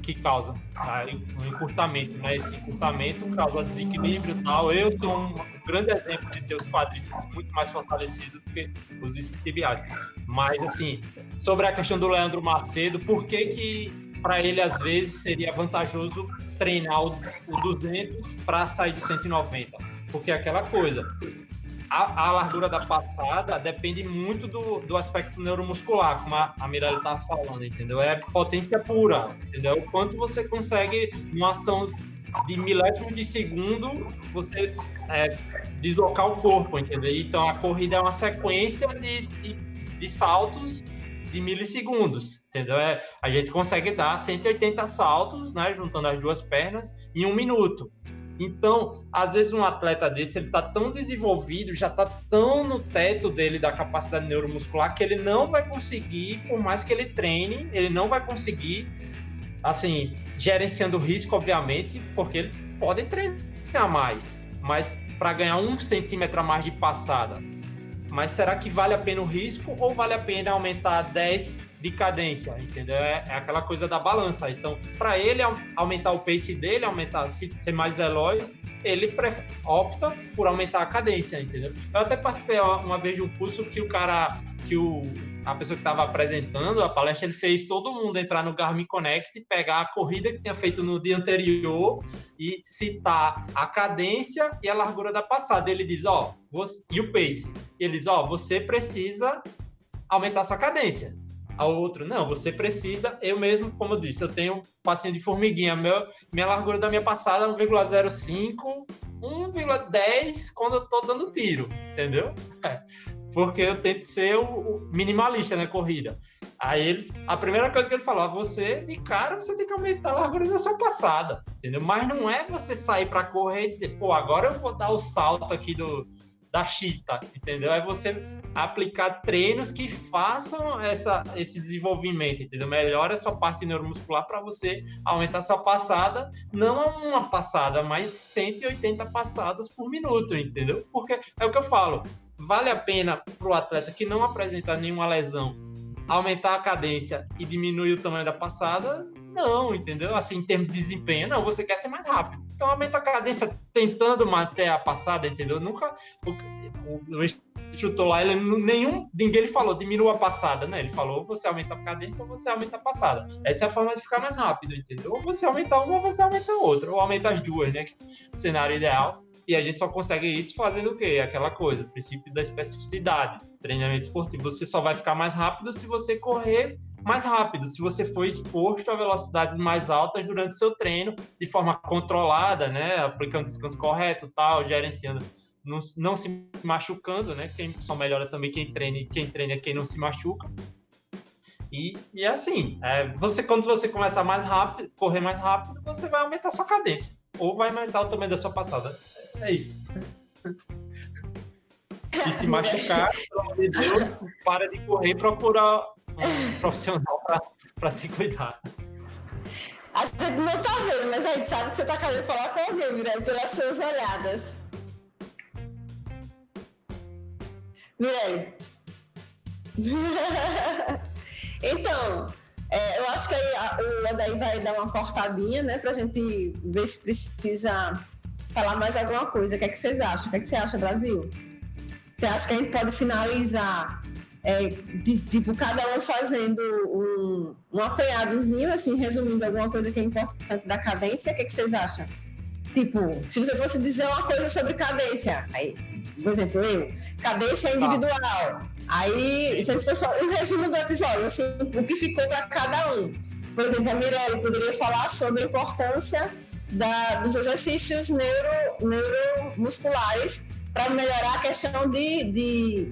que causa o encurtamento, né? Esse encurtamento causa desequilíbrio e tal. Eu sou um grande exemplo de ter os quadríceps muito mais fortalecidos do que os isquiotibiais. Mas, assim, sobre a questão do Leandro Macedo, por que para ele, às vezes, seria vantajoso treinar o 200 para sair do 190? Porque é aquela coisa, a largura da passada depende muito do aspecto neuromuscular, como a Mirella estava falando, entendeu? É potência pura, entendeu? O quanto você consegue, numa ação de milésimos de segundo, você deslocar o corpo, entendeu? Então, a corrida é uma sequência de saltos de milissegundos, entendeu? A gente consegue dar 180 saltos, né, juntando as duas pernas, em 1 minuto. Então, às vezes um atleta desse, ele está tão desenvolvido, já está tão no teto dele da capacidade neuromuscular, que ele não vai conseguir, por mais que ele treine, ele não vai conseguir, assim, gerenciando o risco, obviamente, porque ele pode treinar mais, mas para ganhar 1 centímetro a mais de passada. Mas será que vale a pena o risco ou vale a pena aumentar 10 de cadência, entendeu? É aquela coisa da balança. Então, para ele aumentar o pace dele, ser mais veloz, ele opta por aumentar a cadência, entendeu? Eu até participei uma vez de um curso que a pessoa que estava apresentando a palestra, ele fez todo mundo entrar no Garmin Connect, pegar a corrida que tinha feito no dia anterior e citar a cadência e a largura da passada. Ele diz, e o pace. Ele diz, você precisa aumentar sua cadência. ao outro. Não, você precisa, eu mesmo, como eu disse, eu tenho passinho de formiguinha, minha largura da minha passada é 1,05, 1,10 quando eu tô dando tiro, entendeu? Porque eu tento ser o minimalista na corrida. Aí a primeira coisa que ele falou, você, de cara, você tem que aumentar a largura da sua passada, entendeu? Mas não é você sair para correr e dizer, pô, agora eu vou dar o salto aqui da chita, entendeu? É você aplicar treinos que façam esse desenvolvimento, entendeu? Melhora a sua parte neuromuscular para você aumentar a sua passada, não uma passada, mas 180 passadas por minuto, entendeu? Porque é o que eu falo, vale a pena para o atleta que não apresenta nenhuma lesão aumentar a cadência e diminuir o tamanho da passada? Não, entendeu? Assim, em termos de desempenho, não, você quer ser mais rápido. Então, aumenta a cadência tentando manter a passada, entendeu? Nunca... O instrutor lá, ninguém lhe falou, diminua a passada, né? Ele falou, você aumenta a cadência ou você aumenta a passada. Essa é a forma de ficar mais rápido, entendeu? Ou você aumenta uma ou você aumenta outra. Ou aumenta as duas, né? Cenário ideal. E a gente só consegue isso fazendo o quê? Aquela coisa, o princípio da especificidade. Treinamento esportivo. Você só vai ficar mais rápido se você correr mais rápido, se você for exposto a velocidades mais altas durante o seu treino, de forma controlada, né? Aplicando descanso correto, tal, gerenciando, não se machucando, né? Quem só melhora também quem treina é quem não se machuca. E assim, quando você começa mais rápido, correr mais rápido, você vai aumentar a sua cadência. Ou vai aumentar o tamanho da sua passada. É isso. E se machucar, pelo amor de Deus, para de correr e procurar um profissional para se cuidar. A gente não tá vendo, mas a gente sabe que você tá querendo falar com alguém, Mirelle, pelas suas olhadas. Mirelle. Então, eu acho que aí o Odair vai dar uma cortadinha, né, pra gente ver se precisa falar mais alguma coisa. O que é que vocês acham? O que é que você acha, Brasil? Você acha que a gente pode finalizar, tipo, cada um fazendo um apanhadozinho, assim, resumindo alguma coisa que é importante da cadência? O que é que vocês acham? Tipo, se você fosse dizer uma coisa sobre cadência, aí, por exemplo, cadência individual. Aí, se fosse um resumo do episódio, assim, o que ficou para cada um. Por exemplo, a Mirelle poderia falar sobre a importância dos exercícios neuromusculares para melhorar a questão de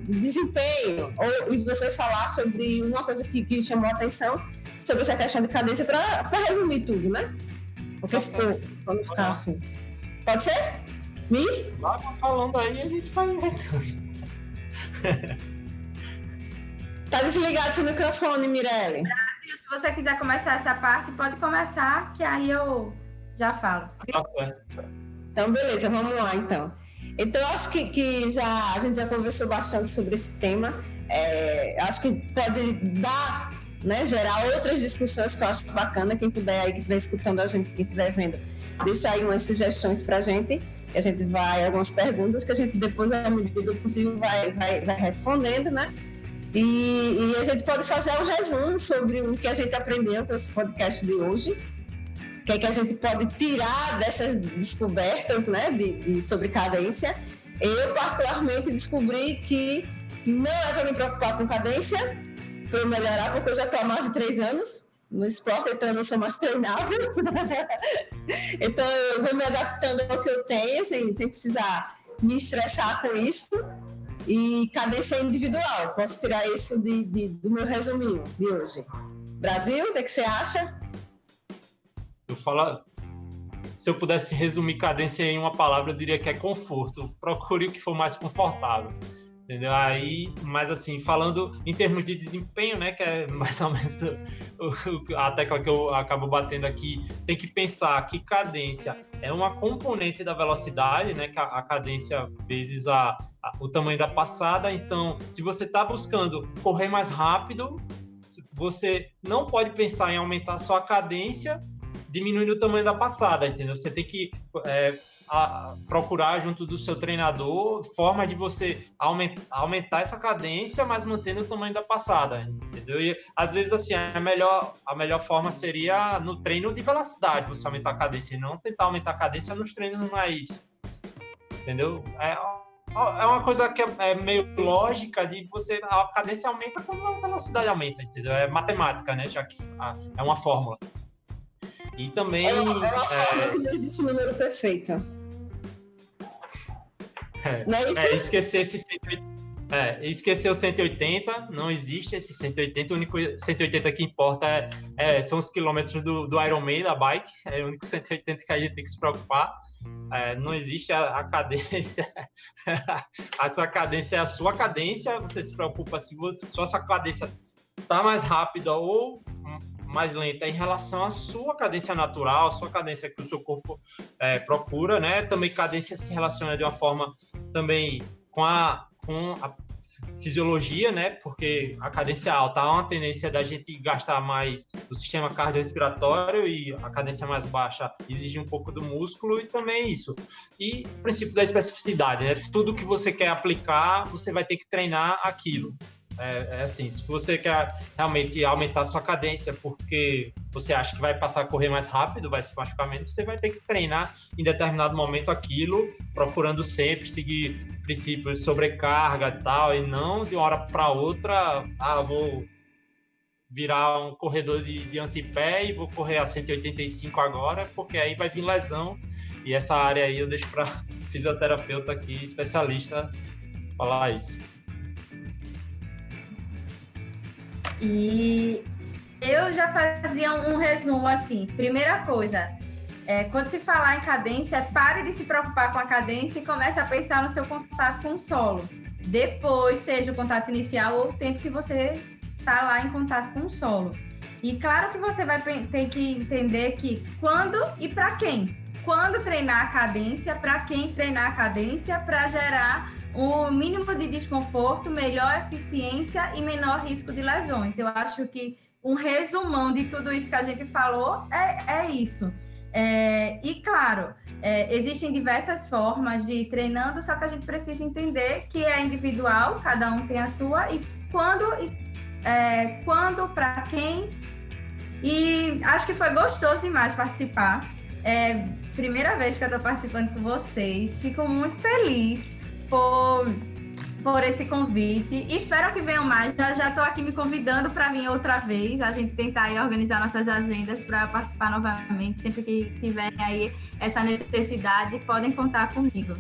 desempenho. E você falar sobre uma coisa que chamou a atenção, sobre essa questão de cadência, para resumir tudo, né? Porque ficou, para não ficar assim. Pode ser? Vai falando aí, a gente vai inventando. Tá desligado seu microfone, Mirelle. Brasil, se você quiser começar essa parte, pode começar, que aí eu já falo. Tá certo. Então, beleza, vamos lá, então. Então, eu acho que a gente já conversou bastante sobre esse tema. Acho que pode dar, né, gerar outras discussões que eu acho bacana. Quem puder aí, que estiver escutando a gente, quem estiver vendo, deixa aí umas sugestões pra gente. A gente algumas perguntas que a gente depois, à medida do possível, vai respondendo, né? E a gente pode fazer um resumo sobre o que a gente aprendeu com esse podcast de hoje. O que é que a gente pode tirar dessas descobertas, né, sobre cadência. Eu, particularmente, descobri que não é para me preocupar com cadência, para eu melhorar, porque eu já estou há mais de 3 anos no esporte, então eu não sou mais treinável. Então eu vou me adaptando ao que eu tenho, sem precisar me estressar com isso. E cadência individual, posso tirar isso do meu resuminho de hoje. Brasil, o que você acha? Se eu pudesse resumir cadência em uma palavra, eu diria que é conforto. Procure o que for mais confortável, entendeu? Aí, mas assim, falando em termos de desempenho, né, que é mais ou menos a tecla que eu acabo batendo aqui, tem que pensar que cadência é uma componente da velocidade, né, que a cadência vezes o tamanho da passada. Então, se você está buscando correr mais rápido, você não pode pensar em aumentar só a cadência diminuindo o tamanho da passada, entendeu? Você tem que procurar junto do seu treinador forma de você aumentar essa cadência, mas mantendo o tamanho da passada, entendeu? E às vezes assim, a melhor forma seria no treino de velocidade, você aumentar a cadência, e não tentar aumentar a cadência nos treinos mais, entendeu? é uma coisa que é meio lógica de você... A cadência aumenta quando a velocidade aumenta, entendeu? É matemática, né? Já que é uma fórmula. E também... É uma fórmula que não existe número perfeito. Não é isso? Esquecer esse 180... esqueceu 180, não existe esse 180, o único 180 que importa são os quilômetros do Ironman, da bike, é o único 180 que a gente tem que se preocupar. Não existe a cadência, a sua cadência é a sua cadência, você se preocupa se a sua cadência está mais rápida ou mais lenta em relação à sua cadência natural, a sua cadência que o seu corpo procura, né? Também cadência se relaciona de uma forma também com a fisiologia, né? Porque a cadência alta há uma tendência da gente gastar mais do sistema cardiorrespiratório e a cadência mais baixa exige um pouco do músculo e também isso. E o princípio da especificidade, né? Tudo que você quer aplicar, você vai ter que treinar aquilo. Assim, se você quer realmente aumentar a sua cadência porque você acha que vai passar a correr mais rápido, vai se machucar menos, você vai ter que treinar em determinado momento aquilo, procurando sempre seguir princípios de sobrecarga e tal, e não de uma hora para outra, vou virar um corredor de antepé e vou correr a 185 agora, porque aí vai vir lesão, e essa área aí eu deixo para fisioterapeuta aqui, especialista, falar isso. E eu já fazia um resumo assim. Primeira coisa, quando se falar em cadência, pare de se preocupar com a cadência e comece a pensar no seu contato com o solo. Depois, seja o contato inicial ou o tempo que você está lá em contato com o solo. E claro que você vai ter que entender que quando e para quem. Quando treinar a cadência, para quem treinar a cadência, para gerar o mínimo de desconforto, melhor eficiência e menor risco de lesões. Eu acho que um resumão de tudo isso que a gente falou é isso. E claro, existem diversas formas de ir treinando, só que a gente precisa entender que é individual, cada um tem a sua, e quando, para quem. E acho que foi gostoso demais participar. Primeira vez que eu estou participando com vocês, fico muito feliz por esse convite. Espero que venham mais. Já estou aqui me convidando para vir outra vez. A gente tentar aí organizar nossas agendas para participar novamente. Sempre que tiverem aí essa necessidade, podem contar comigo.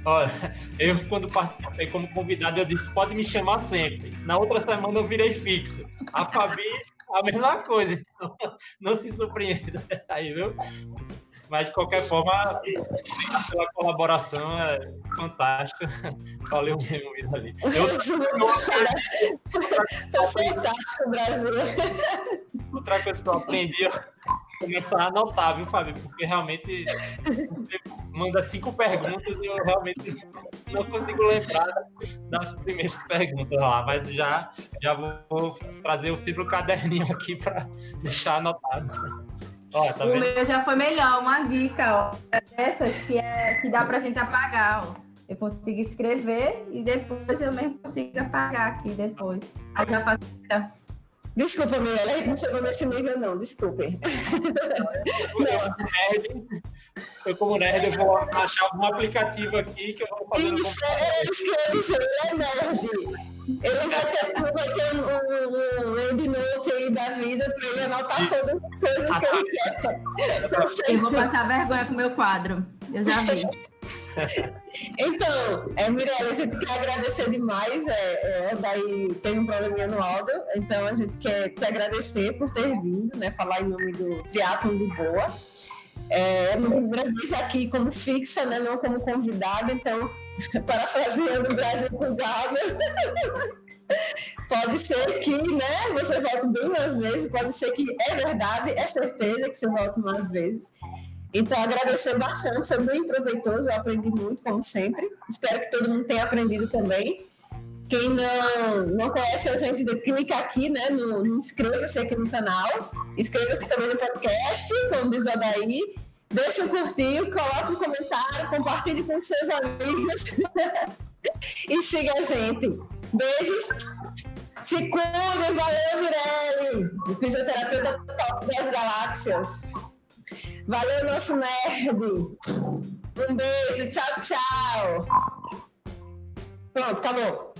Olha, eu quando participei como convidado, eu disse, pode me chamar sempre. Na outra semana eu virei fixo. A Fabi, a mesma coisa. Não se surpreenda. Aí, viu? Mas, de qualquer forma, obrigado pela colaboração, é fantástico. Valeu mesmo, isso ali. Foi fantástico, Brasil. Outra coisa que eu aprendi, começar a anotar, viu, Fábio? Porque realmente você manda 5 perguntas e eu realmente não consigo lembrar das primeiras perguntas lá. Mas já vou trazer sempre o caderninho aqui para deixar anotado. Ó, tá o meu já foi melhor, uma dica, ó, dessas que dá pra gente apagar, ó. Eu consigo escrever e depois eu mesmo consigo apagar aqui depois. Aí já facilita. Desculpa, Mirella, a gente não chegou nesse nível, não, desculpem. Eu, como nerd, eu vou achar algum aplicativo aqui que eu vou fazer. Isso, ele é nerd. Ele vai ter um EndNote aí da vida para ele anotar todas as coisas que ele quer. Eu vou passar vergonha com o meu quadro, eu já vi. Então, Mirella, a gente quer agradecer demais. Daí tem um probleminha no áudio, então a gente quer te agradecer por ter vindo, né? Falar em nome do Triatlon de Boa. Minha primeira vez aqui como fixa, né? Não como convidada, então, parafraseando o Brasil com Gado. Pode ser que, né, você volte bem mais vezes, pode ser que é verdade, é certeza que você volte mais vezes. Então, agradecer bastante, foi bem proveitoso, eu aprendi muito, como sempre. Espero que todo mundo tenha aprendido também. Quem não conhece a gente, clica aqui, né, no inscreva-se aqui no canal, inscreva-se também no podcast, como diz a Daí, deixa um curtir, coloque um comentário, compartilhe com seus amigos e siga a gente. Beijos, se cuidem, valeu, Mirelle, fisioterapeuta top das galáxias. Valeu, nosso nerd. Um beijo, tchau, tchau. Pronto, acabou.